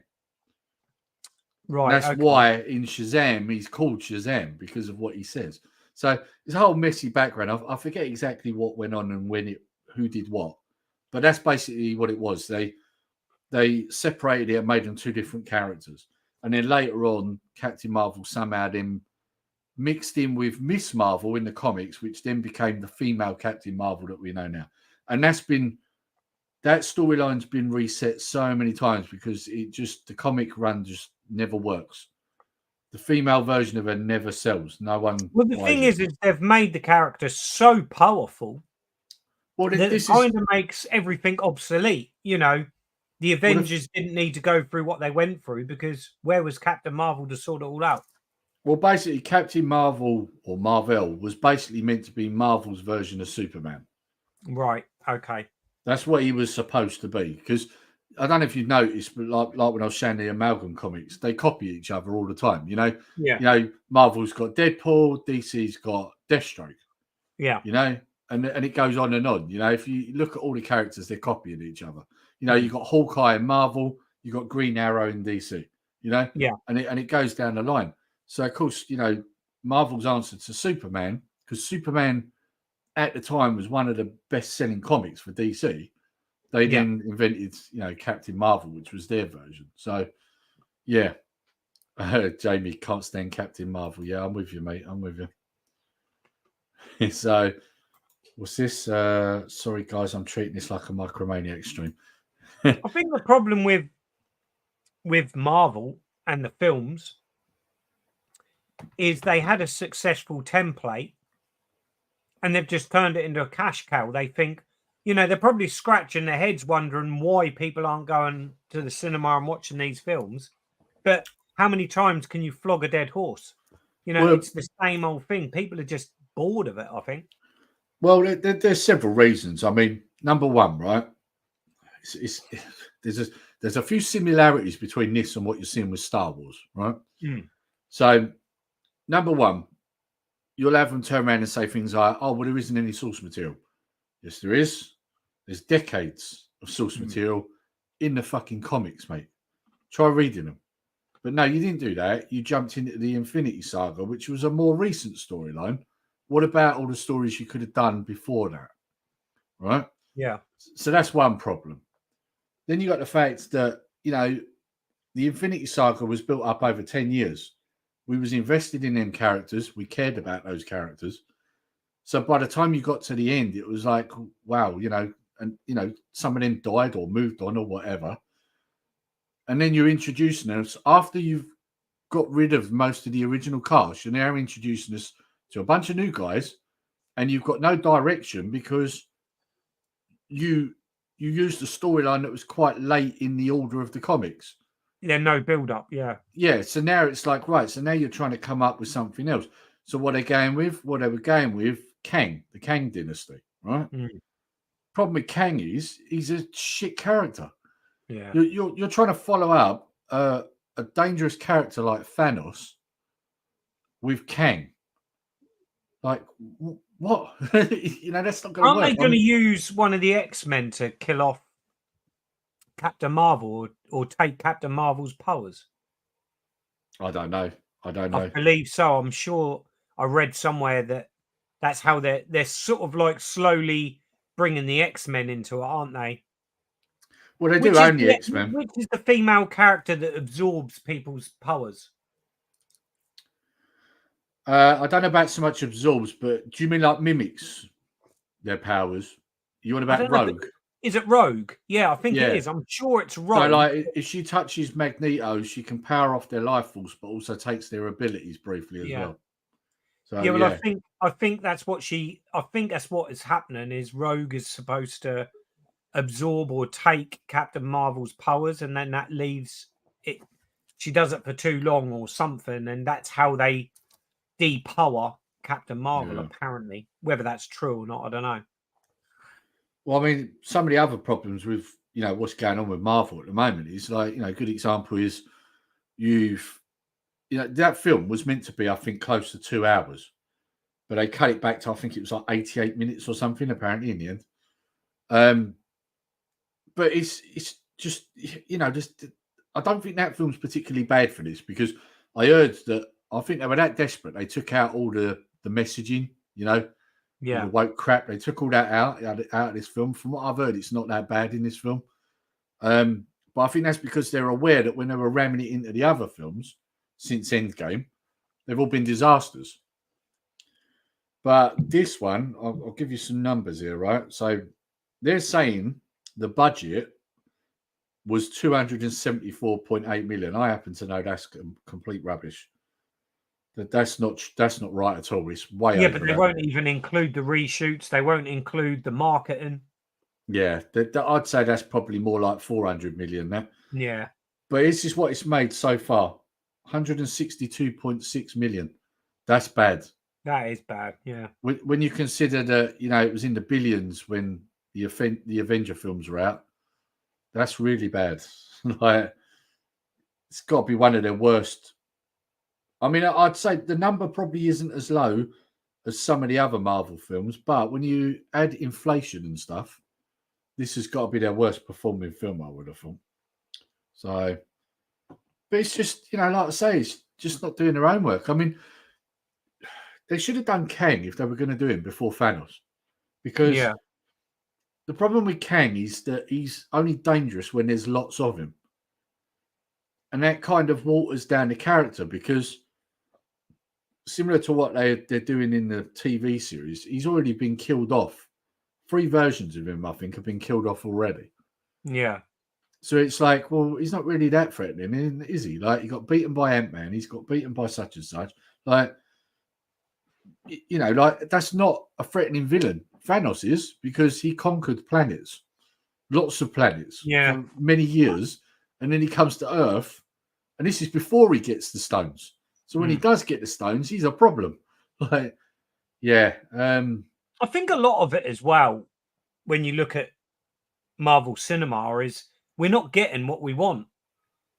S10: Right.
S2: And that's
S10: okay.
S2: why in Shazam he's called Shazam, because of what he says. So it's a whole messy background. I forget exactly what went on and who did what, but that's basically what it was. They separated it and made them two different characters, and then later on, Captain Marvel somehow then mixed in with Miss Marvel in the comics, which then became the female Captain Marvel that we know now. And that storyline's been reset so many times because the comic run just never works. The female version of her never sells. No one.
S10: Well, the thing is they've made the character so powerful that it kind of makes everything obsolete. You know, the Avengers didn't need to go through what they went through because where was Captain Marvel to sort it all out?
S2: Well, basically, Captain Marvel or Marvel was basically meant to be Marvel's version of Superman.
S10: Right. Okay.
S2: That's what he was supposed to be. Because I don't know if you've noticed, but like when I was showing the Amalgam comics, they copy each other all the time. You know, Marvel's got Deadpool, DC's got Deathstroke.
S10: Yeah.
S2: You know, and it goes on and on. You know, if you look at all the characters, they're copying each other. You know, you've got Hawkeye in Marvel, you've got Green Arrow in DC. You know, and it goes down the line. So of course, you know, Marvel's answer to Superman, because Superman at the time was one of the best-selling comics for DC. They then invented, you know, Captain Marvel, which was their version. So, yeah, Jamie can't stand Captain Marvel. Yeah, I'm with you, mate. I'm with you. So, what's this? Sorry, guys, I'm treating this like a Micromaniac stream.
S10: I think the problem with Marvel and the films is they had a successful template and they've just turned it into a cash cow. They think, you know, they're probably scratching their heads wondering why people aren't going to the cinema and watching these films. But how many times can you flog a dead horse? You know, it's the same old thing. People are just bored of it, I think.
S2: Well, there's several reasons. I mean, number one, right? There's a few similarities between this and what you're seeing with Star Wars, right? So, number one, you'll have them turn around and say things like, "Oh, well, there isn't any source material." Yes, there is. There's decades of source material in the fucking comics, mate. Try reading them. But no, you didn't do that. You jumped into the Infinity Saga, which was a more recent storyline. What about all the stories you could have done before that? Right?
S10: Yeah.
S2: So that's one problem. Then you got the fact that, you know, the Infinity Saga was built up over 10 years. We was invested in them characters. We cared about those characters. So by the time you got to the end, it was like, wow, you know, and, you know, some of them died or moved on or whatever. And then you're introducing us after you've got rid of most of the original cast. You're now introducing us to a bunch of new guys, and you've got no direction because you used a storyline that was quite late in the order of the comics.
S10: Yeah, no build up. Yeah.
S2: Yeah. So now it's like, right. So now you're trying to come up with something else. So what they're going with, what they were going with, Kang, the Kang dynasty, right? Problem with Kang is he's a shit character.
S10: Yeah.
S2: You're trying to follow up a dangerous character like Thanos with Kang. Like what? You know, that's not going to work.
S10: Aren't they going to use one of the X-Men to kill off Captain Marvel or take Captain Marvel's powers?
S2: I don't know.
S10: I believe so. I'm sure I read somewhere that's how they're sort of like slowly bringing the X-Men into it, aren't they?
S2: Well, they do own the X-Men.
S10: Which is the female character that absorbs people's powers?
S2: I don't know about so much absorbs, but do you mean like mimics their powers? You want about Rogue?
S10: Is it Rogue? Yeah, I think it is. I'm sure it's Rogue.
S2: So, like, if she touches Magneto, she can power off their life force, but also takes their abilities briefly as well. So,
S10: yeah, well, I think that's what that's what is happening. Is Rogue is supposed to absorb or take Captain Marvel's powers, and then that leaves it. She does it for too long or something, and that's how they depower Captain Marvel. Apparently, whether that's true or not, I don't know.
S2: Well, I mean, some of the other problems with, you know, what's going on with Marvel at the moment is like, you know, a good example is you know, that film was meant to be, I think, close to 2 hours, but they cut it back to, I think it was like 88 minutes or something, apparently, in the end. But it's just, you know, just I don't think that film's particularly bad for this because I heard that I think they were that desperate they took out all the messaging, all the woke crap. They took all that out of this film. From what I've heard, it's not that bad in this film. But I think that's because they're aware that when they were ramming it into the other films since Endgame, they've all been disasters. But this one, I'll give you some numbers here, right? So they're saying the budget was 274.8 million. I happen to know that's complete rubbish. That's not right at all. It's way over.
S10: Yeah, but they won't even include the reshoots. They won't include the marketing.
S2: Yeah, I'd say that's probably more like 400 million now.
S10: Yeah.
S2: But this is what it's made so far. 162.6 million. That's bad.
S10: That is bad, yeah.
S2: When you consider that, it was in the billions when the Avenger films were out, that's really bad. Like, it's got to be one of their worst. I mean, I'd say the number probably isn't as low as some of the other Marvel films, but when you add inflation and stuff, this has got to be their worst performing film, I would have thought. So, but it's just, like I say, it's just not doing their own work. I mean, they should have done Kang if they were going to do him before Thanos. Because the problem with Kang is that he's only dangerous when there's lots of him. And that kind of waters down the character because similar to what they're doing in the TV series, he's already been killed off. 3 versions of him, I think, have been killed off already.
S10: Yeah.
S2: So it's like, well, he's not really that threatening, is he? Like, he got beaten by Ant-Man. He's got beaten by such and such. Like, that's not a threatening villain. Thanos is, because he conquered planets, lots of planets for many years. And then he comes to Earth, and this is before he gets the stones. So when he does get the stones, he's a problem. Like,
S10: I think a lot of it as well, when you look at Marvel cinema, is we're not getting what we want.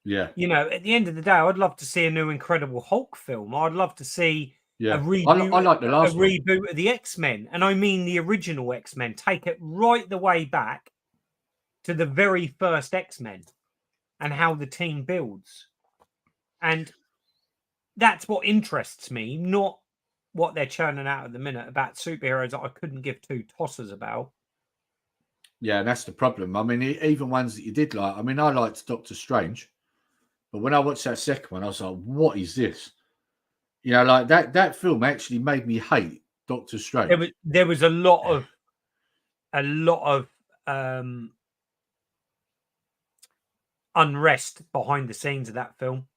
S2: Yeah.
S10: At the end of the day, I'd love to see a new Incredible Hulk film. I'd love to see a reboot,
S2: I like the last one.
S10: Reboot of the X-Men. And I mean the original X-Men. Take it right the way back to the very first X-Men and how the team builds. And that's what interests me, not what they're churning out at the minute about superheroes that I couldn't give 2 tossers about.
S2: Yeah, and that's the problem. I mean, even ones that you did like. I mean, I liked Doctor Strange, but when I watched that second one, I was like, "What is this?" Like that film actually made me hate Doctor Strange.
S10: There was a lot of unrest behind the scenes of that film.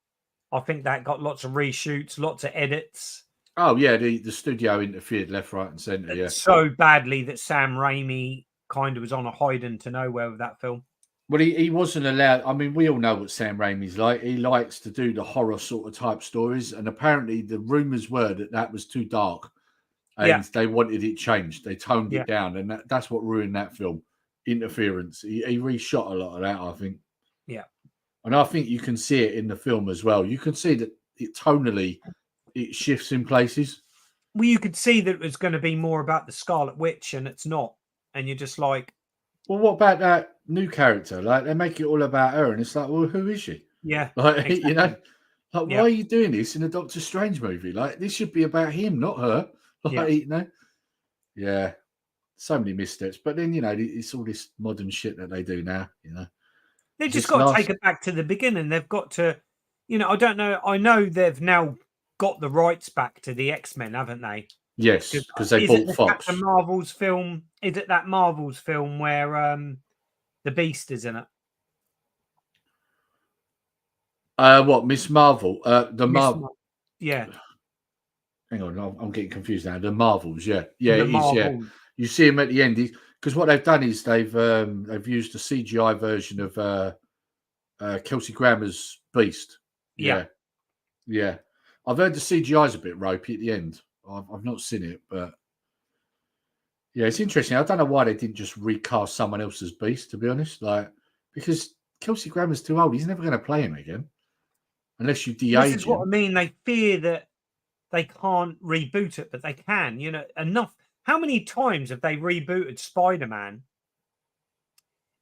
S10: I think that got lots of reshoots, lots of edits.
S2: Oh yeah, the studio interfered left, right, and centre. Yeah,
S10: so badly that Sam Raimi kind of was on a hiding to nowhere with that film.
S2: Well, he wasn't allowed. I mean, we all know what Sam Raimi's like. He likes to do the horror sort of type stories, and apparently the rumours were that was too dark, and they wanted it changed. They toned it down, and that's what ruined that film. Interference. He reshot a lot of that, I think.
S10: Yeah.
S2: And I think you can see it in the film as well. You can see that tonally it shifts in places.
S10: Well, you could see that it was going to be more about the Scarlet Witch, and it's not. And you're just like,
S2: well, what about that new character? Like, they make it all about her, and it's like, well, who is she?
S10: Yeah.
S2: Like, exactly. Why are you doing this in a Doctor Strange movie? Like, this should be about him, not her. Like, Yeah. So many missteps. But then, it's all this modern shit that they do now,
S10: They've just got to take it back to the beginning. They've got to, I don't know. I know they've now got the rights back to the X-Men, haven't they?
S2: Yes, because they bought Fox.
S10: Is it that Marvel's film where the Beast is in it?
S2: What, Miss Marvel?
S10: Yeah.
S2: Hang on, I'm getting confused now. The Marvels, yeah. Yeah, it is, yeah. You see him at the end. Because what they've done is they've used a CGI version of Kelsey Grammer's Beast. Yeah. I've heard the CGI's a bit ropey at the end. I've not seen it, but yeah, it's interesting. I don't know why they didn't just recast someone else's Beast, to be honest. Like, because Kelsey Grammer's too old. He's never going to play him again unless you de-age him.
S10: This is what I mean. They fear that they can't reboot it, but they can. Enough. How many times have they rebooted Spider-Man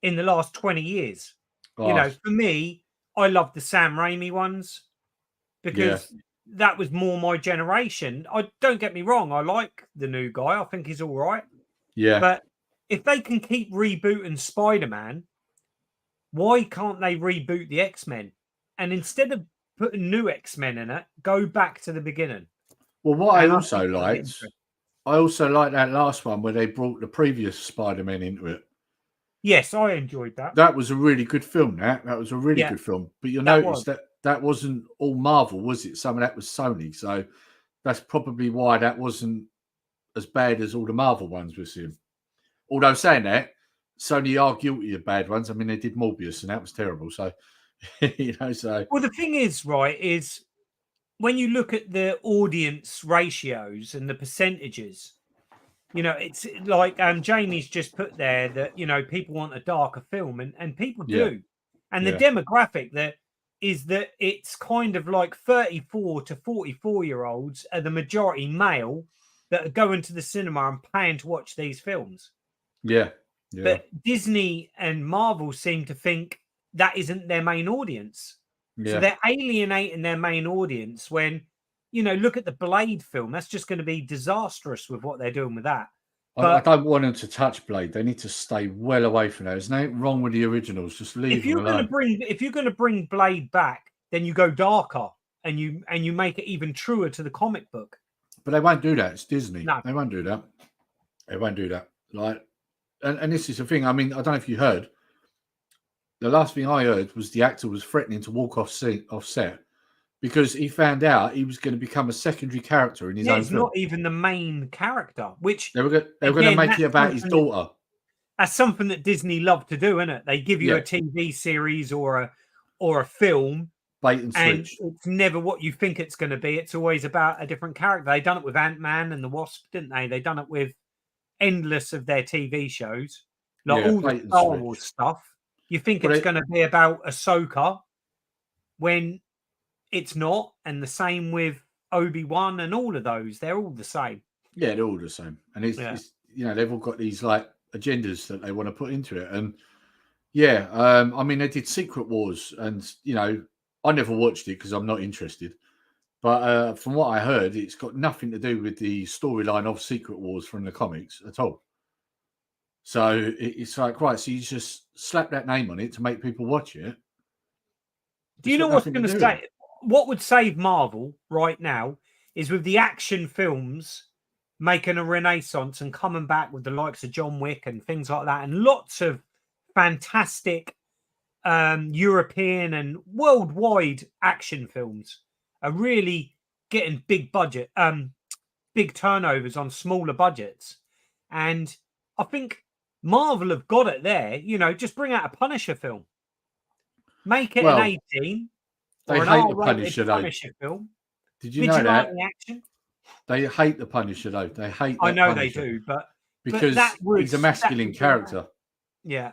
S10: in the last 20 years? For me, I love the Sam Raimi ones
S2: Yeah.
S10: because that was more my generation. I don't get me wrong, I like the new guy. I think he's all right.
S2: Yeah.
S10: But if they can keep rebooting Spider-Man, why can't they reboot the X-Men? And instead of putting new X-Men in it, go back to the beginning.
S2: Well, what I
S10: And
S2: also
S10: think that'd be
S2: liked,
S10: interesting.
S2: I also liked that last one where they brought the previous Spider-Man into it.
S10: Yes, I enjoyed that.
S2: That was a really good film. That was a really
S10: Yeah,
S2: good film. But you'll
S10: that
S2: notice
S10: was.
S2: that wasn't all Marvel, was it? Some of that was Sony. So that's probably why that wasn't as bad as all the Marvel ones we're seeing. Although saying that, Sony are guilty of bad ones. I mean, they did Morbius and that was terrible. So, you know, so.
S10: Well, the thing is, right, is when you look at the audience ratios and the percentages, you know, it's like Jamie's just put there that, you know, people want a darker film and people
S2: Yeah.
S10: do. And the
S2: Yeah.
S10: demographic that is that it's kind of like 34 to 44-year-olds are the majority male that are going to the cinema and paying to watch these films.
S2: Yeah. Yeah.
S10: But Disney and Marvel seem to think that isn't their main audience. So
S2: Yeah.
S10: they're alienating their main audience when, you know, look at the Blade film. That's just going to be disastrous with what they're doing with that.
S2: I don't want them to touch Blade. They need to stay well away from that. There's nothing wrong with the originals. Just leave them alone.
S10: If you're going to bring Blade back, then you go darker and you make it even truer to the comic book.
S2: But they won't do that. It's Disney.
S10: No.
S2: They won't do that. They won't do that. Like, and this is the thing. I mean, I don't know if you heard. The last thing I heard was the actor was threatening to walk off set because he found out he was going to become a secondary character in his own
S10: It's
S2: film.
S10: not even the main character, which
S2: They were going to make it about his daughter.
S10: That's something that Disney love to do, isn't it? They give you a TV series or a film,
S2: bait and switch.
S10: And it's never what you think it's going to be. It's always about a different character. They done it with Ant-Man and the Wasp, didn't they? They done it with endless of their TV shows, like all the Star Wars stuff. You think it's going to be about Ahsoka when it's not, and the same with Obi-Wan and all of those. They're all the same.
S2: Yeah, they're all the same, and it's you know, they've all got these like agendas that they want to put into it, and I mean, they did Secret Wars, and you know, I never watched it because I'm not interested. But from what I heard, it's got nothing to do with the storyline of Secret Wars from the comics at all. So it's like, right, so you just slap that name on it to make people watch it.
S10: Do you know what's going to say? What would save Marvel right now is with the action films making a renaissance and coming back with the likes of John Wick and things like that, and lots of fantastic European and worldwide action films are really getting big budget, big turnovers on smaller budgets. And I think Marvel have got it there. You know, just bring out a Punisher film. Make it an 18
S2: they
S10: or an
S2: hate the
S10: Punisher film.
S2: Did you know that?
S10: Action?
S2: They hate the Punisher, though. They hate that
S10: I know
S2: Punisher
S10: they do, but
S2: because he's a masculine character.
S10: Yeah.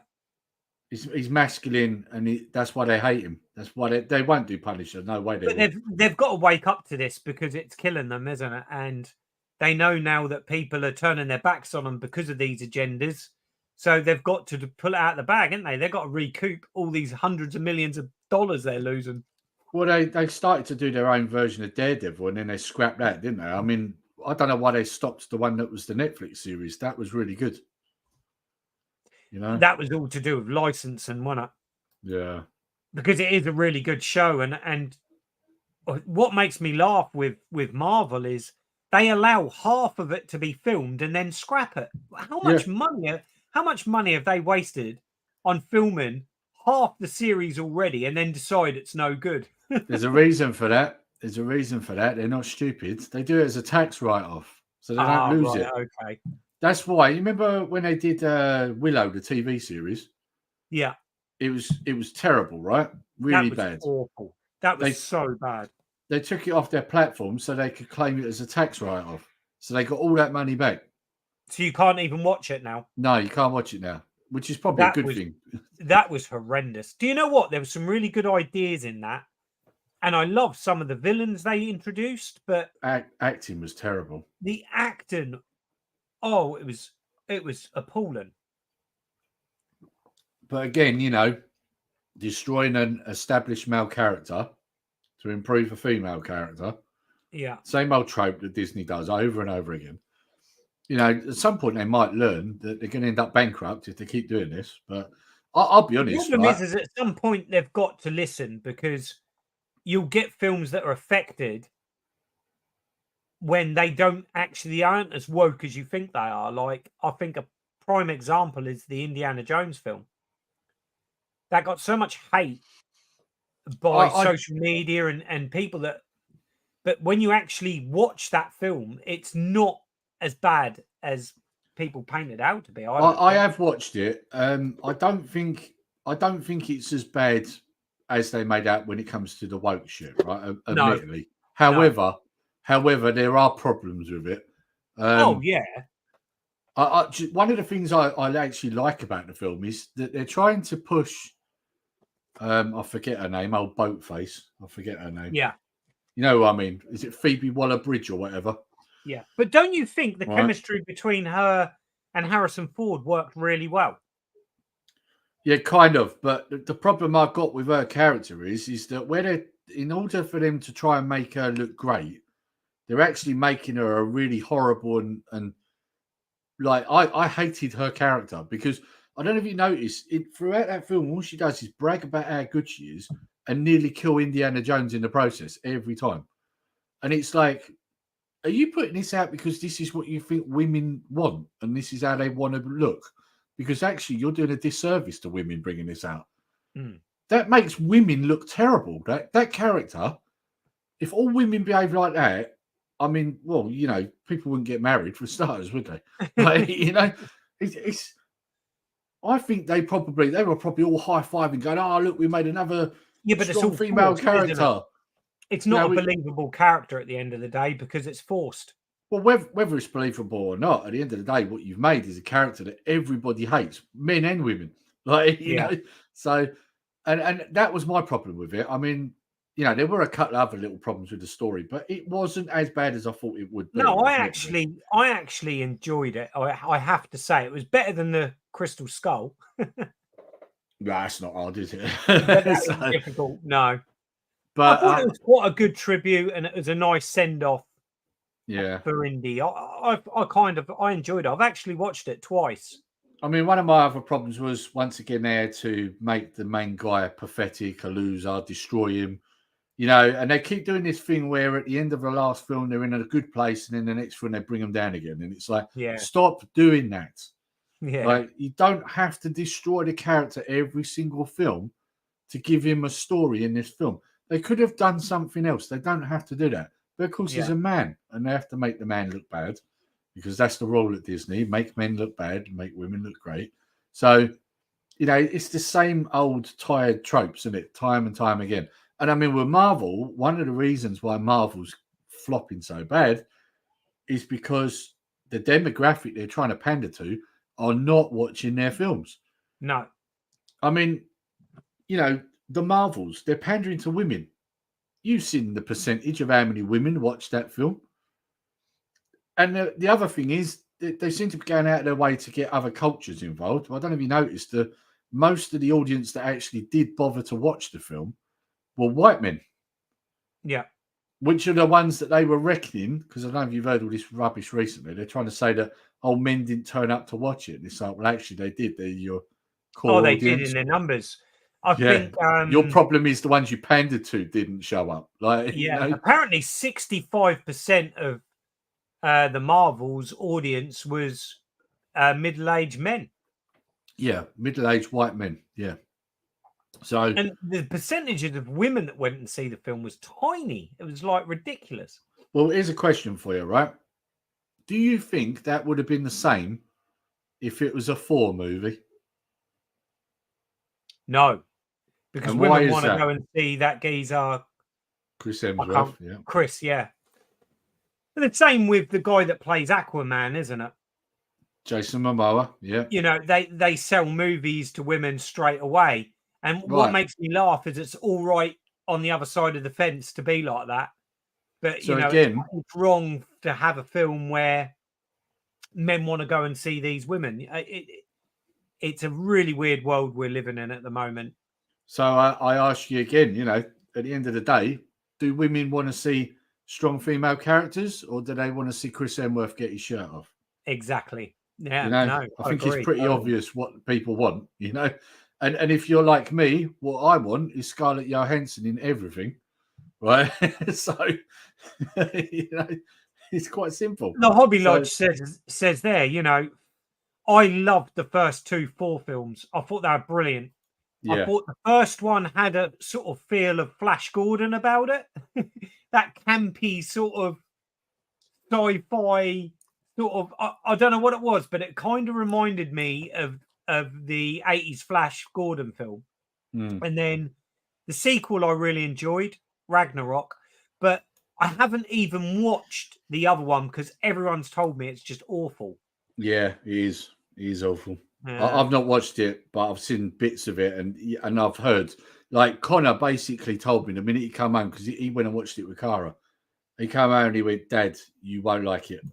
S2: He's masculine, and that's why they hate him. That's why they won't do Punisher. No way.
S10: They've got to wake up to this because it's killing them, isn't it? And they know now that people are turning their backs on them because of these agendas. So they've got to pull it out of the bag, haven't they? They've got to recoup all these hundreds of millions of dollars they're losing.
S2: Well, they started to do their own version of Daredevil, and then they scrapped that, didn't they? I mean, I don't know why they stopped the one that was the Netflix series. That was really good. You know,
S10: that was all to do with licensing, wasn't it?
S2: Yeah,
S10: because it is a really good show, and what makes me laugh with Marvel is they allow half of it to be filmed and then scrap it. How much money? How much money have they wasted on filming half the series already and then decide it's no good?
S2: There's a reason for that. They're not stupid. They do it as a tax write-off, so they don't lose it.
S10: Okay.
S2: That's why. You remember when they did Willow, the TV series?
S10: Yeah.
S2: It was terrible, right? Really bad.
S10: Awful. That was so bad.
S2: They took it off their platform so they could claim it as a tax write-off. So they got all that money back.
S10: So you can't even watch it now?
S2: No, you can't watch it now, which is probably a good thing.
S10: That was horrendous. Do you know what? There were some really good ideas in that. And I love some of the villains they introduced, but
S2: acting was terrible.
S10: The acting, it was appalling.
S2: But again, you know, destroying an established male character to improve a female character.
S10: Yeah.
S2: Same old trope that Disney does over and over again. You know, at some point they might learn that they're going to end up bankrupt if they keep doing this. But I'll be honest.
S10: The problem
S2: right?
S10: is at some point they've got to listen, because you'll get films that are affected when they aren't as woke as you think they are. Like, I think a prime example is the Indiana Jones film. That got so much hate by social media and people but when you actually watch that film, it's not as bad as people paint it out to be.
S2: I have watched it. I don't think it's as bad as they made out when it comes to the woke shit, right? Admittedly. However, there are problems with it.
S10: Yeah.
S2: One of the things I actually like about the film is that they're trying to push. I forget her name. Old Boatface. I forget her name.
S10: Yeah.
S2: You know what I mean? Is it Phoebe Waller-Bridge or whatever?
S10: Yeah. But don't you think the chemistry between her and Harrison Ford worked really well?
S2: Yeah, kind of. But the problem I've got with her character is that in order for them to try and make her look great, they're actually making her a really horrible and like I hated her character, because I don't know if you noticed throughout that film, all she does is brag about how good she is and nearly kill Indiana Jones in the process every time. And it's like, are you putting this out because this is what you think women want and this is how they want to look? Because actually you're doing a disservice to women bringing this out. That makes women look terrible. That character, if all women behave like that, I mean, well, you know, people wouldn't get married for starters, would they? Like, you know, it's. I think they were probably all high-fiving, going, "Oh, look, we made another strong female character."
S10: It's not a believable character at the end of the day because it's forced.
S2: Well, whether it's believable or not, at the end of the day, what you've made is a character that everybody hates, men and women. Like, you know, so, and that was my problem with it. I mean, you know, there were a couple of other little problems with the story, but it wasn't as bad as I thought it would be.
S10: No, I actually enjoyed it. I have to say, it was better than the Crystal Skull.
S2: No, that's not hard, is it?
S10: That was difficult. No, but I thought it was quite a good tribute, and it was a nice send off.
S2: Yeah,
S10: for Indy, I enjoyed it. I've actually watched it twice.
S2: I mean, one of my other problems was once again there to make the main guy pathetic, a loser, destroy him. You know, and they keep doing this thing where at the end of the last film, they're in a good place, and then the next film, they bring them down again. And it's like, stop doing that.
S10: Yeah.
S2: Like, you don't have to destroy the character every single film to give him a story in this film. They could have done something else. They don't have to do that. But of course, he's a man, and they have to make the man look bad because that's the rule at Disney. Make men look bad and make women look great. So, you know, it's the same old tired tropes, isn't it? Time and time again. And I mean, with Marvel, one of the reasons why Marvel's flopping so bad is because the demographic they're trying to pander to are not watching their films.
S10: No.
S2: I mean, you know, the Marvels, they're pandering to women. You've seen the percentage of how many women watch that film. And the other thing is, they seem to be going out of their way to get other cultures involved. I don't know if you noticed that most of the audience that actually did bother to watch the film were white men.
S10: Yeah.
S2: Which are the ones that they were reckoning, because I don't know if you've heard all this rubbish recently. They're trying to say that, men didn't turn up to watch it. And it's like, well, actually, they did. They're your core audience.
S10: Did in their numbers. I think
S2: your problem is the ones you pandered to didn't show up. Like, you know?
S10: Apparently 65% of the Marvel's audience was middle-aged men.
S2: Yeah, middle-aged white men. Yeah. So,
S10: and the percentages of women that went and see the film was tiny. It was like ridiculous.
S2: Well, here's a question for you, right? Do you think that would have been the same if it was a 4 movie?
S10: No, because women want to go and see that geezer,
S2: Chris Hemsworth. Yeah,
S10: Chris. Yeah, and the same with the guy that plays Aquaman, isn't it?
S2: Jason Momoa. Yeah,
S10: you know, they sell movies to women straight away. And what makes me laugh is it's all right on the other side of the fence to be like that. But, so, you know, again, it's wrong to have a film where men want to go and see these women. It's a really weird world we're living in at the moment.
S2: So I ask you again, you know, at the end of the day, do women want to see strong female characters, or do they want to see Chris Hemsworth get his shirt off?
S10: Exactly. Yeah,
S2: You know,
S10: no,
S2: I think
S10: agree,
S2: it's pretty
S10: totally.
S2: obvious what people want, you know. And if you're like me, what I want is Scarlett Johansson in everything, right? So, you know, it's quite simple.
S10: The Hobby
S2: So,
S10: Lodge says there, you know, I loved the first 2 4 films. I thought they were brilliant. I
S2: yeah,
S10: thought the first one had a sort of feel of Flash Gordon about it. That campy sort of sci-fi sort of I don't know what it was, but it kind of reminded me of the 80s Flash Gordon film.
S2: mm,
S10: And then the sequel I really enjoyed, Ragnarok, but I haven't even watched the other one because everyone's told me it's just awful.
S2: yeah, he is awful.
S10: Yeah.
S2: I've not watched it, but I've seen bits of it, and I've heard. Like Connor basically told me the minute he came home, because he went and watched it with Cara. He came home and he went, "Dad, you won't like it." I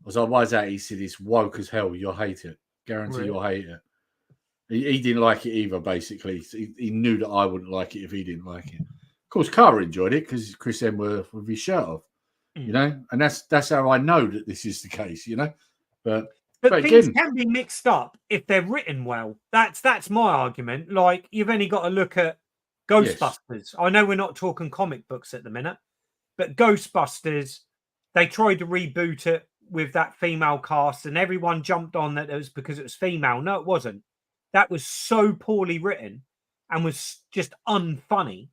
S2: was like, "Why is that?" He said, "It's woke as hell. You'll hate it. Guarantee you'll hate it." He didn't like it either. Basically, he knew that I wouldn't like it if he didn't like it. Of course, Cara enjoyed it because Chris Hemsworth with his shirt off, you know, and that's how I know that this is the case, you know. But
S10: things
S2: again,
S10: can be mixed up if they're written well. That's my argument. Like you've only got to look at Ghostbusters. Yes. I know we're not talking comic books at the minute, but Ghostbusters, they tried to reboot it with that female cast, and everyone jumped on that it was because it was female. No, it wasn't. That was so poorly written and was just unfunny.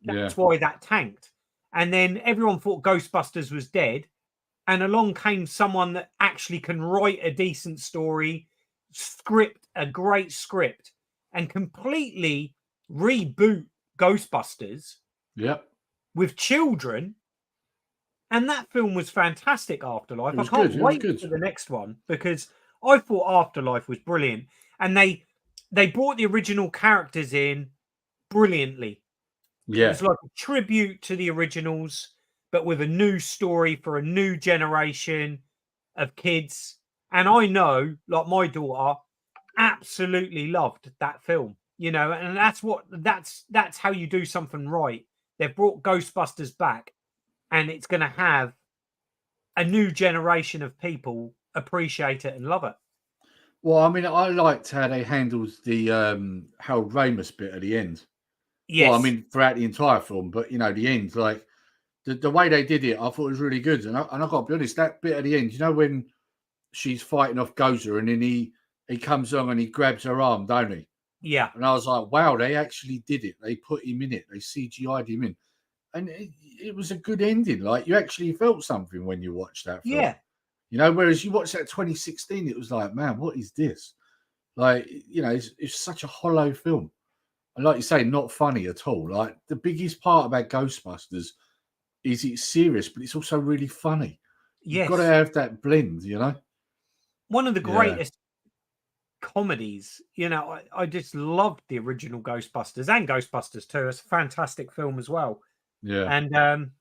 S10: That's why that tanked. And then everyone thought Ghostbusters was dead. And along came someone that actually can write a decent story, script a great script, and completely reboot Ghostbusters with children. And that film was fantastic, Afterlife. I can't wait for the next one because I thought Afterlife was brilliant. And they brought the original characters in brilliantly.
S2: Yeah.
S10: It was like a tribute to the originals, but with a new story for a new generation of kids. And I know, like my daughter, absolutely loved that film, you know, and that's how you do something right. They've brought Ghostbusters back, and it's going to have a new generation of people appreciate it and love it.
S2: Well, I mean, I liked how they handled the Harold Ramis bit at the end.
S10: Yes.
S2: Well, I mean, throughout the entire film, but you know, the end, like the way they did it, I thought it was really good. And I got to be honest, that bit at the end, you know, when she's fighting off Gozer and then he comes on and he grabs her arm, don't he?
S10: Yeah.
S2: And I was like, wow, they actually did it. They put him in it. They CGI'd him in. And it was a good ending. Like, you actually felt something when you watched that film.
S10: Yeah.
S2: You know, whereas you watched that 2016, it was like, man, what is this? Like, you know, it's such a hollow film. And like you say, not funny at all. Like, the biggest part about Ghostbusters is it's serious, but it's also really funny. You've got to have that blend, you know?
S10: One of the greatest comedies, you know, I just loved the original Ghostbusters and Ghostbusters 2. It's a fantastic film as well.
S2: Yeah.
S10: And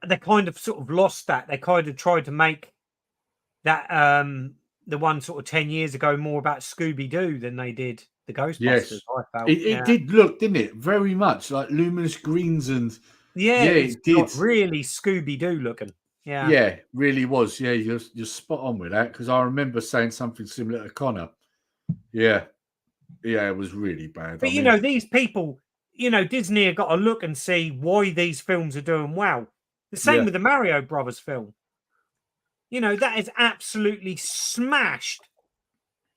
S10: they kind of sort of lost that. They kind of tried to make that the one sort of 10 years ago more about Scooby-Doo than they did the Ghostbusters.
S2: Yes.
S10: I felt.
S2: It did look, didn't it? Very much like luminous greens and
S10: it did. Really Scooby-Doo looking.
S2: Yeah, really was. Yeah, you're spot on with that because I remember saying something similar to Connor. Yeah, it was really bad.
S10: But you know, these people, you know, Disney have got to look and see why these films are doing well. The same with the Mario Brothers film. You know, that is absolutely smashed.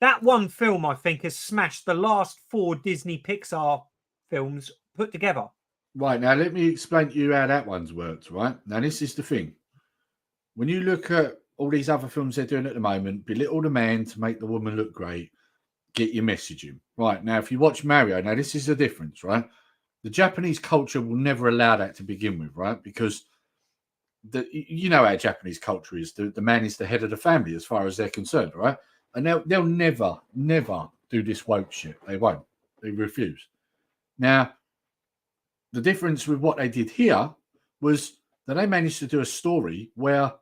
S10: That one film, I think, has smashed the last 4 Disney Pixar films put together.
S2: Right, now let me explain to you how that one's worked, right? Now, this is the thing. When you look at all these other films they're doing at the moment, belittle the man to make the woman look great, get your messaging. Right, now, if you watch Mario, now this is the difference, right? The Japanese culture will never allow that to begin with, right? Because you know how Japanese culture is. The man is the head of the family as far as they're concerned, right? And they'll never do this woke shit. They won't. They refuse. Now, the difference with what they did here was that they managed to do a story where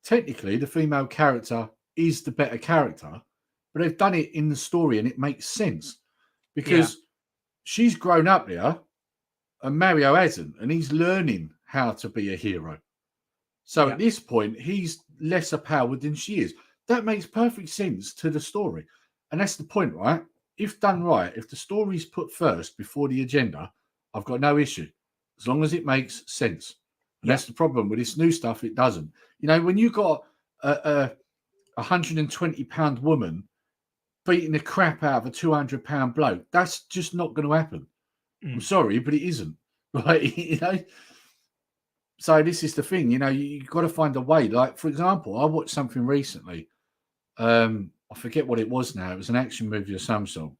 S2: technically the female character is the better character, but they've done it in the story and it makes sense because she's grown up there, and Mario hasn't, and he's learning how to be a hero. So at this point, he's lesser powered than she is. That makes perfect sense to the story. And that's the point, right? If done right, if the story's put first before the agenda, I've got no issue, as long as it makes sense. And that's the problem with this new stuff, it doesn't. You know, when you got a 120-pound woman beating the crap out of a 200-pound bloke, that's just not going to happen. I'm sorry, but it isn't. Right? You know? So this is the thing, you know, you've got to find a way. Like, for example, I watched something recently. I forget what it was now. It was an action movie of some sort.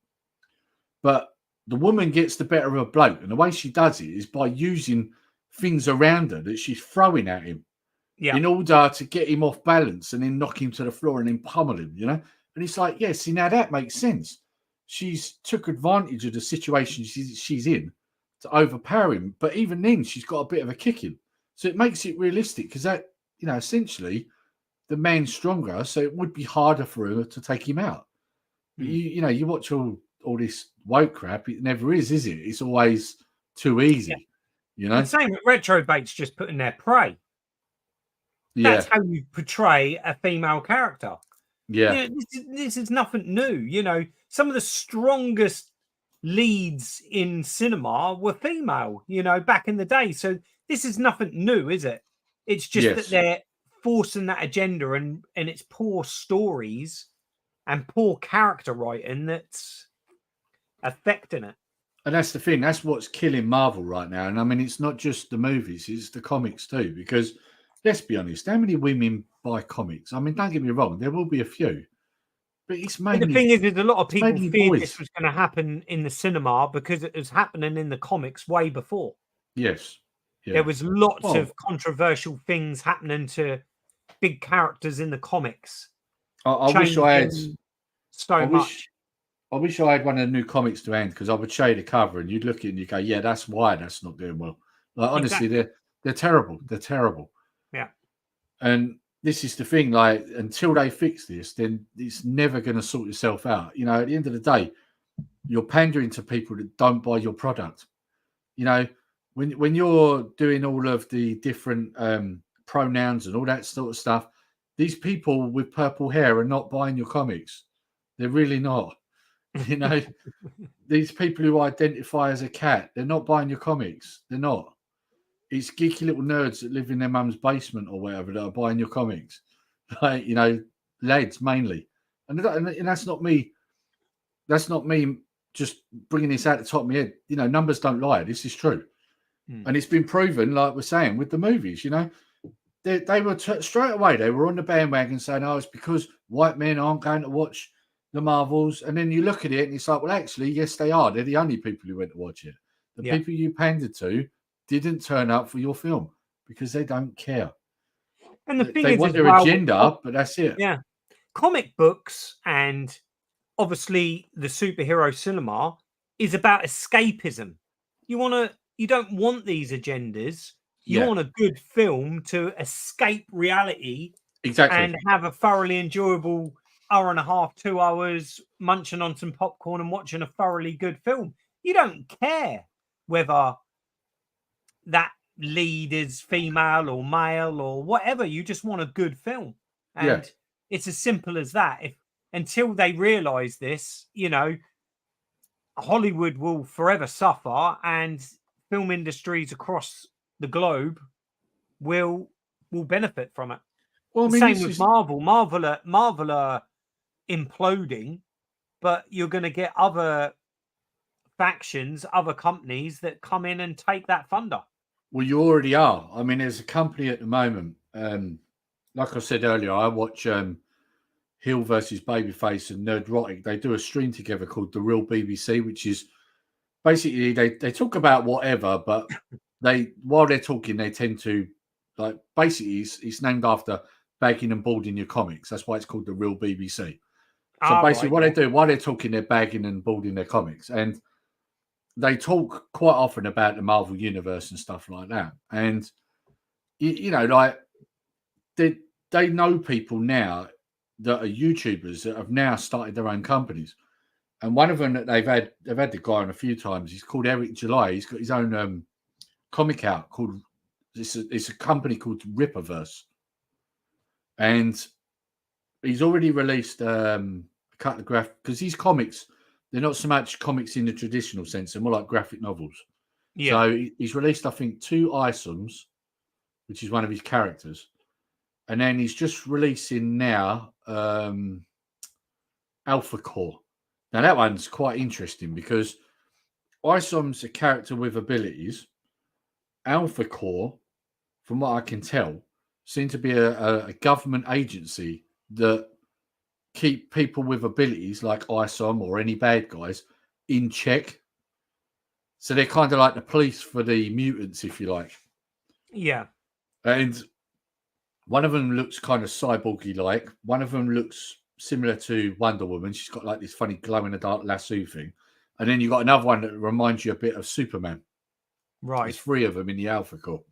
S2: But the woman gets the better of a bloke. And the way she does it is by using things around her that she's throwing at him in order to get him off balance and then knock him to the floor and then pummel him, you know? And it's like, yeah, see, now that makes sense. She's took advantage of the situation she's in to overpower him. But even then, she's got a bit of a kicking. So it makes it realistic because that, you know, essentially the man's stronger, so it would be harder for her to take him out. But you know, you watch all this woke crap, it never is it? It's always too easy, you know?
S10: The same with retrobait's just putting their prey. That's how you portray a female character.
S2: Yeah.
S10: You know, this is nothing new. You know, some of the strongest leads in cinema were female, you know, back in the day. So this is nothing new, is it? It's just that they're forcing that agenda and it's poor stories and poor character writing that's affecting it.
S2: And that's the thing. That's what's killing Marvel right now. And I mean, it's not just the movies, it's the comics too. Because let's be honest, how many women buy comics? I mean, don't get me wrong, there will be a few. But it's mainly...
S10: But the thing is a lot of people feared
S2: boys.
S10: this was going to happen in the cinema because it was happening in the comics way before.
S2: Yes. Yeah.
S10: There was lots of controversial things happening to big characters in the comics.
S2: I wish I had
S10: much.
S2: I wish I had one of the new comics to hand because I would show you the cover and you'd look at it and you go, yeah, that's why that's not doing well. Like honestly, they're terrible. They're terrible.
S10: Yeah.
S2: And this is the thing, like until they fix this, then it's never going to sort itself out. You know, at the end of the day, you're pandering to people that don't buy your product. You know, when you're doing all of the different pronouns and all that sort of stuff, these people with purple hair are not buying your comics. They're really not. You know, these people who identify as a cat, they're not buying your comics. They're not. It's geeky little nerds that live in their mum's basement or whatever that are buying your comics. Like, you know, lads mainly. And that's not me. That's not me just bringing this out the top of my head. You know, numbers don't lie. This is true. And it's been proven, like we're saying, with the movies, you know. They were straight away, they were on the bandwagon saying, oh, it's because white men aren't going to watch the Marvels. And then you look at it and it's like, well, actually, yes, they are. They're the only people who went to watch it. The people you pandered to didn't turn up for your film because they don't care.
S10: And the thing
S2: they
S10: is,
S2: want their agenda, but that's it.
S10: Yeah. Comic books and obviously the superhero cinema is about escapism. You don't want these agendas. You want a good film to escape reality.
S2: Exactly.
S10: And have a thoroughly enjoyable hour and a half, 2 hours, munching on some popcorn and watching a thoroughly good film. You don't care whether that lead is female or male or whatever. You just want a good film. And it's as simple as that. Until they realize this, you know, Hollywood will forever suffer and film industries across the globe will benefit from it. Well, I mean, same with Marvel. Marvel are imploding, but you're going to get other factions, other companies that come in and take that thunder.
S2: Well, you already are. I mean, there's a company at the moment. Like I said earlier, I watch Hill versus Babyface and Nerdrotic. They do a stream together called The Real BBC, which is basically they talk about whatever, but while they're talking, they tend to like basically it's named after bagging and boarding your comics. That's why it's called The Real BBC. So basically, what they do while they're talking, they're bagging and boarding their comics, and they talk quite often about the Marvel universe and stuff like that. And you know, like they know people now that are YouTubers that have now started their own companies. And one of them that they've had the guy on a few times. He's called Eric July. He's got his own comic out called. It's a company called Rippaverse, and he's already released a couple of graphic because these comics, they're not so much comics in the traditional sense, they're more like graphic novels.
S10: Yeah.
S2: So he's released, I think, 2 Isoms, which is one of his characters, and then he's just releasing now Alpha Core. Now that one's quite interesting because Isom's a character with abilities. Alpha Core, from what I can tell, seem to be a government agency that keep people with abilities like Isom or any bad guys in check. So they're kind of like the police for the mutants, if you like.
S10: Yeah.
S2: And one of them looks kind of cyborgy like. One of them looks similar to Wonder Woman. She's got like this funny glow in the dark lasso thing. And then you've got another one that reminds you a bit of Superman.
S10: Right.
S2: There's 3 of them in the Alpha Corps.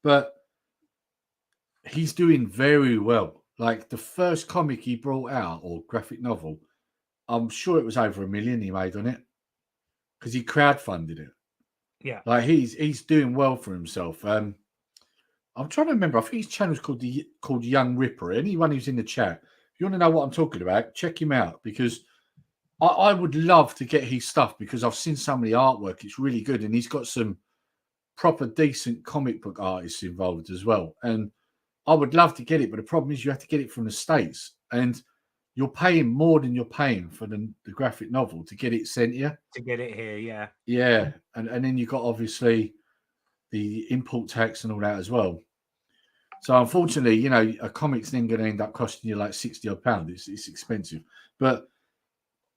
S2: But he's doing very well. Like the first comic he brought out, or graphic novel, I'm sure it was over $1 million he made on it because he crowdfunded it.
S10: Yeah.
S2: Like he's doing well for himself. I'm trying to remember. I think his channel's called Young Ripper. Anyone who's in the chat, if you want to know what I'm talking about, check him out because I would love to get his stuff because I've seen some of the artwork. It's really good, and he's got some proper decent comic book artists involved as well. And I would love to get it, but the problem is you have to get it from the States, and you're paying more than you're paying for the graphic novel to get it sent here.
S10: To get it here, yeah.
S2: Yeah, and then you've got obviously the import tax and all that as well. So unfortunately, you know, a comic's then going to end up costing you like £60 odd. It's expensive. But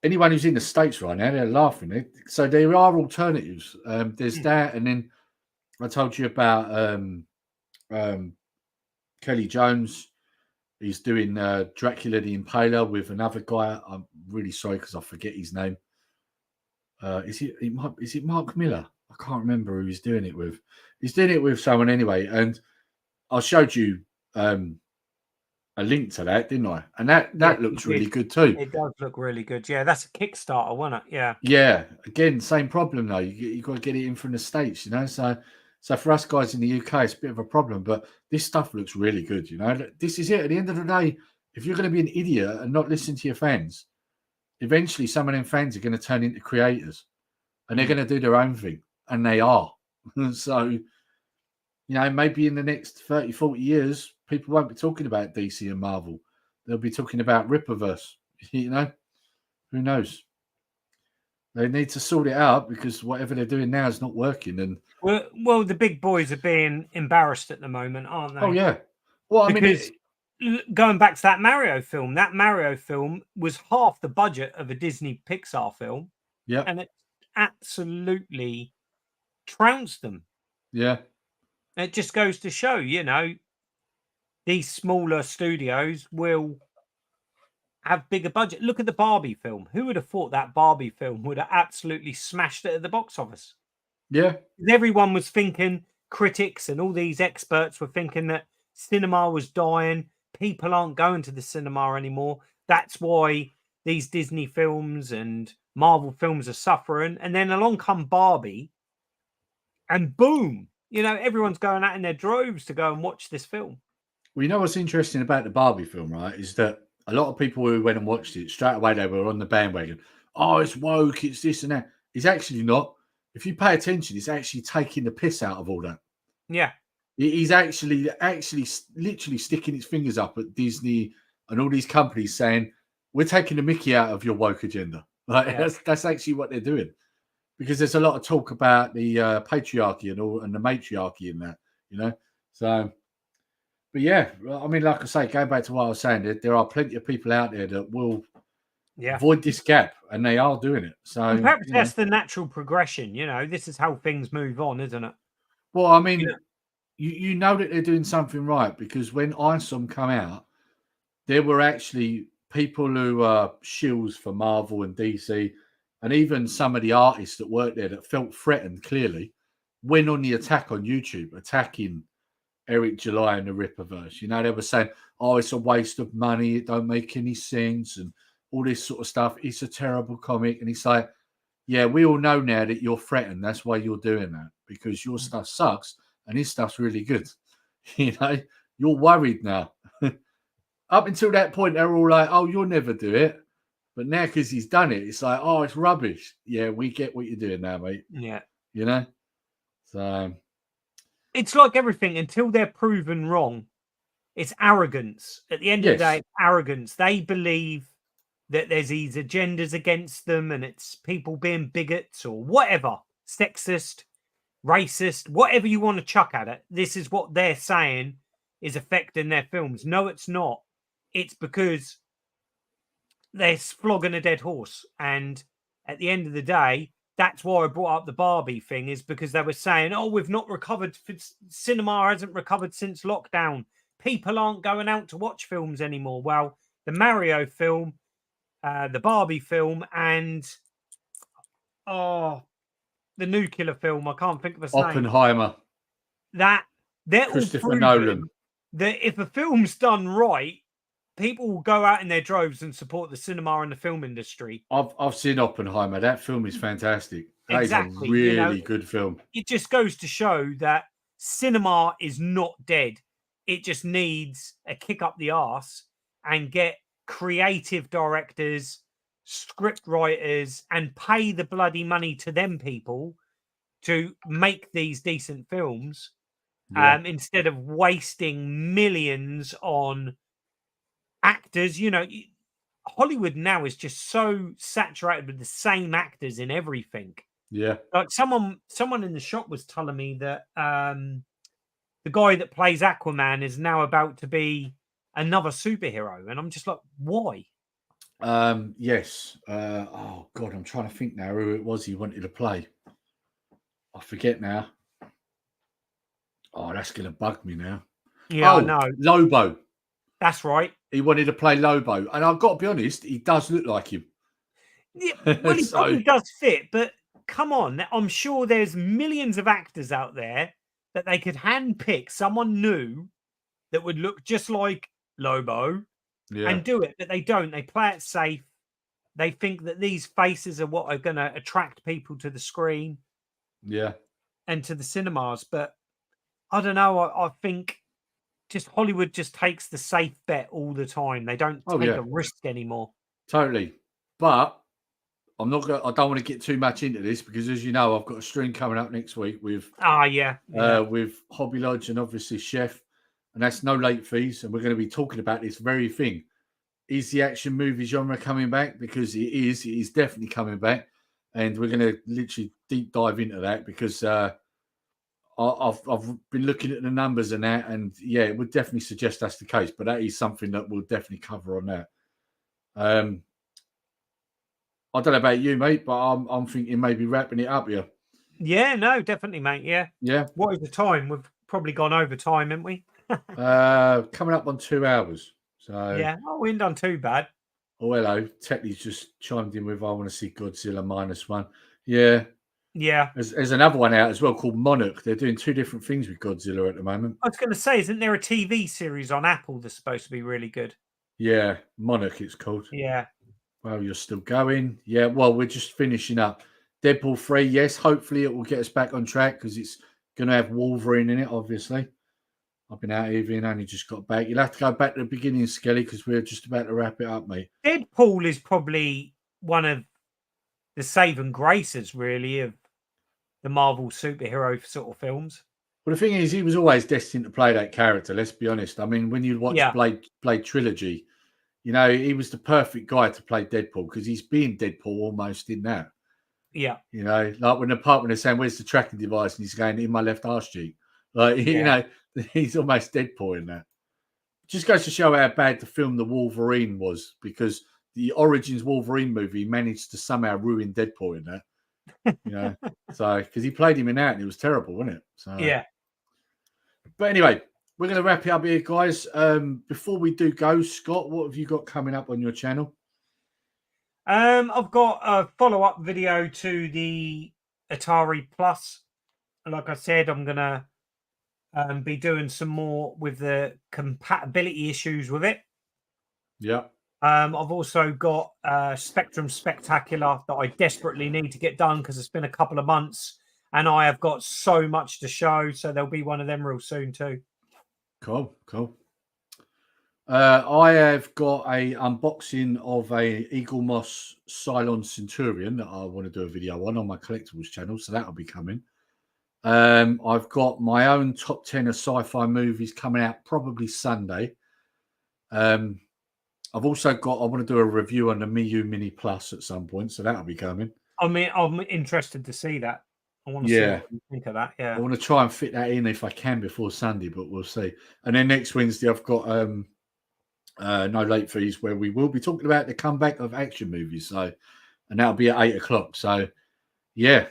S2: anyone who's in the States right now, they're laughing. So there are alternatives. There's that, and then I told you about Kelly Jones. He's doing Dracula the Impaler with another guy. I'm really sorry because I forget his name. Is it Mark Miller? I can't remember who he's doing it with. He's doing it with someone anyway, and I showed you a link to that, didn't I? And that looks really good too.
S10: It does look really good. Yeah, that's a Kickstarter, wasn't it? Yeah.
S2: Yeah. Again, same problem though. You got to get it in from the States, you know. So for us guys in the UK, it's a bit of a problem. But this stuff looks really good, you know. This is it. At the end of the day, if you're going to be an idiot and not listen to your fans, eventually some of them fans are going to turn into creators, and they're going to do their own thing, and they are. So, you know, maybe in the next 30, 40 years, people won't be talking about DC and Marvel. They'll be talking about Rippaverse, you know. Who knows? They need to sort it out because whatever they're doing now is not working. And
S10: well, the big boys are being embarrassed at the moment, aren't they?
S2: oh yeah. Well,
S10: because going back to that Mario film was half the budget of a Disney Pixar film.
S2: Yeah,
S10: and it absolutely trounced them.
S2: Yeah,
S10: it just goes to show, you know, these smaller studios will have bigger budget. Look at the Barbie film. Who would have thought that Barbie film would have absolutely smashed it at the box office?
S2: Yeah.
S10: Everyone was thinking, critics and all these experts were thinking that cinema was dying. People aren't going to the cinema anymore. That's why these Disney films and Marvel films are suffering. And then along come Barbie and boom, you know, everyone's going out in their droves to go and watch this film.
S2: Well, you know what's interesting about the Barbie film, right, is that a lot of people who went and watched it, straight away they were on the bandwagon. Oh, it's woke, it's this and that. It's actually not. If you pay attention, it's actually taking the piss out of all that.
S10: Yeah.
S2: He's actually literally sticking his fingers up at Disney and all these companies saying, we're taking the mickey out of your woke agenda. Like, yeah. That's actually what they're doing. Because there's a lot of talk about the patriarchy and the matriarchy in that, you know. So, but yeah, I mean, like I say, going back to what I was saying, there are plenty of people out there that will avoid this gap, and they are doing it. So
S10: and perhaps that's the natural progression, you know. This is how things move on, isn't it?
S2: Well, I mean, you know that they're doing something right, because when Isom come out, there were actually people who are shills for Marvel and DC, and even some of the artists that worked there that felt threatened, clearly, went on the attack on YouTube, attacking Eric July and the Rippaverse. You know, they were saying, oh, it's a waste of money, it don't make any sense, and all this sort of stuff. It's a terrible comic. And he's like, yeah, we all know now that you're threatened. That's why you're doing that, because your stuff sucks and his stuff's really good. You know, you're worried now. Up until that point, they're all like, oh, you'll never do it. But now, because he's done it, it's like, oh, it's rubbish. Yeah, we get what you're doing now, mate.
S10: Yeah.
S2: You know? So
S10: it's like everything until they're proven wrong. It's arrogance. At the end of the day, it's arrogance. They believe that there's these agendas against them and it's people being bigots or whatever, sexist, racist, whatever you want to chuck at it. This is what they're saying is affecting their films. No, it's not. It's because they're flogging a dead horse. And at the end of the day, that's why I brought up the Barbie thing, is because they were saying, oh, we've not recovered. Cinema hasn't recovered since lockdown. People aren't going out to watch films anymore. Well, the Mario film, the Barbie film, and the nuclear film, I can't think of a name.
S2: Oppenheimer.
S10: That they're
S2: Christopher
S10: all
S2: Nolan.
S10: That if a film's done right, people will go out in their droves and support the cinema and the film industry.
S2: I've seen Oppenheimer. That film is fantastic. That
S10: exactly.
S2: is a really good film.
S10: It just goes to show that cinema is not dead. It just needs a kick up the arse and get creative directors, script writers, and pay the bloody money to them people to make these decent films, instead of wasting millions on actors. You know, Hollywood now is just so saturated with the same actors in everything.
S2: Yeah.
S10: Like someone in the shop was telling me that the guy that plays Aquaman is now about to be another superhero. And I'm just like, why?
S2: Yes. Oh God, I'm trying to think now who it was he wanted to play. I forget now. Oh, that's gonna bug me now.
S10: Yeah, I know.
S2: Lobo.
S10: That's right.
S2: He wanted to play Lobo. And I've got to be honest, he does look like him.
S10: Yeah, well, he probably does fit, but come on. I'm sure there's millions of actors out there that they could handpick someone new that would look just like Lobo and do it, but they don't. They play it safe. They think that these faces are what are going to attract people to the screen.
S2: Yeah.
S10: And to the cinemas. But I don't know. I think just Hollywood just takes the safe bet all the time. They don't take a risk anymore.
S2: Totally. But I don't want to get too much into this because, as you know, I've got a stream coming up next week with with Hobby Lodge and obviously Chef, and that's no late fees. And we're going to be talking about this very thing. Is the action movie genre coming back? Because it is definitely coming back. And we're going to literally deep dive into that because I've been looking at the numbers and that, and yeah, it would definitely suggest that's the case. But that is something that we'll definitely cover on that. I don't know about you, mate, but I'm thinking maybe wrapping it up here.
S10: Yeah, no, definitely, mate. Yeah.
S2: Yeah.
S10: What is the time? We've probably gone over time, haven't we?
S2: Coming up on 2 hours. So
S10: yeah, we ain't done too bad.
S2: Oh, hello. Techley's just chimed in with I want to see Godzilla -1. Yeah.
S10: Yeah.
S2: There's another one out as well called Monarch. They're doing two different things with Godzilla at the moment.
S10: I was going to say, isn't there a TV series on Apple that's supposed to be really good?
S2: Yeah, Monarch it's called.
S10: Yeah.
S2: Well, you're still going. Yeah, well, we're just finishing up. Deadpool 3, yes. Hopefully it will get us back on track because it's going to have Wolverine in it, obviously. I've been out here and only just got back. You'll have to go back to the beginning, Skelly, because we're just about to wrap it up, mate.
S10: Deadpool is probably one of the saving graces, really, of the Marvel superhero sort of films.
S2: Well, the thing is, he was always destined to play that character, let's be honest. I mean, when you watch Blade Trilogy, you know, he was the perfect guy to play Deadpool because he's being Deadpool almost in that.
S10: Yeah.
S2: You know, like when they're saying, where's the tracking device? And he's going, in my left arse cheek. Like, you know, he's almost Deadpool in that. Just goes to show how bad the film The Wolverine was because the Origins Wolverine movie managed to somehow ruin Deadpool in that. You know, so because he played him in that and it was terrible, wasn't it? So
S10: yeah.
S2: But anyway, we're going to wrap it up here, guys. Before we do go, Scott, what have you got coming up on your channel?
S10: I've got a follow-up video to the Atari Plus. Like I said, I'm going to be doing some more with the compatibility issues with it.
S2: Yeah.
S10: I've also got Spectrum Spectacular that I desperately need to get done because it's been a couple of months and I have got so much to show. So there'll be one of them real soon too.
S2: Cool. I have got a unboxing of a Eagle Moss Cylon Centurion that I want to do a video on my collectibles channel, so that'll be coming. I've got my own top 10 of sci-fi movies coming out probably Sunday. I've also got, I want to do a review on the Miu Mini Plus at some point, so that'll be coming.
S10: I mean, I'm interested to see that. I want to see what you think of that. Yeah,
S2: I want to try and fit that in if I can before Sunday, but we'll see. And then next Wednesday, I've got No Late Fees, where we will be talking about the comeback of action movies. So, and that'll be at 8 o'clock. So, yeah,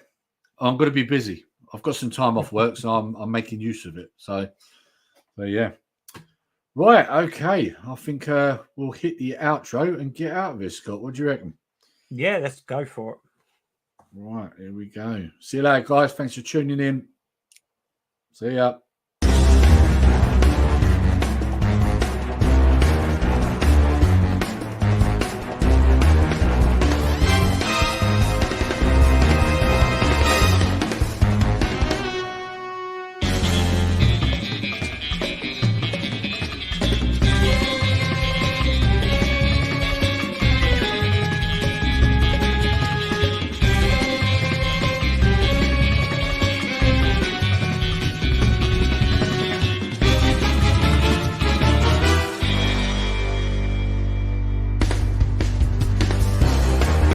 S2: I'm going to be busy. I've got some time off work, so I'm making use of it. So yeah. Right, okay. I think we'll hit the outro and get out of here, Scott. What do you reckon?
S10: Yeah, let's go for it.
S2: Right, here we go. See you later, guys. Thanks for tuning in. See ya.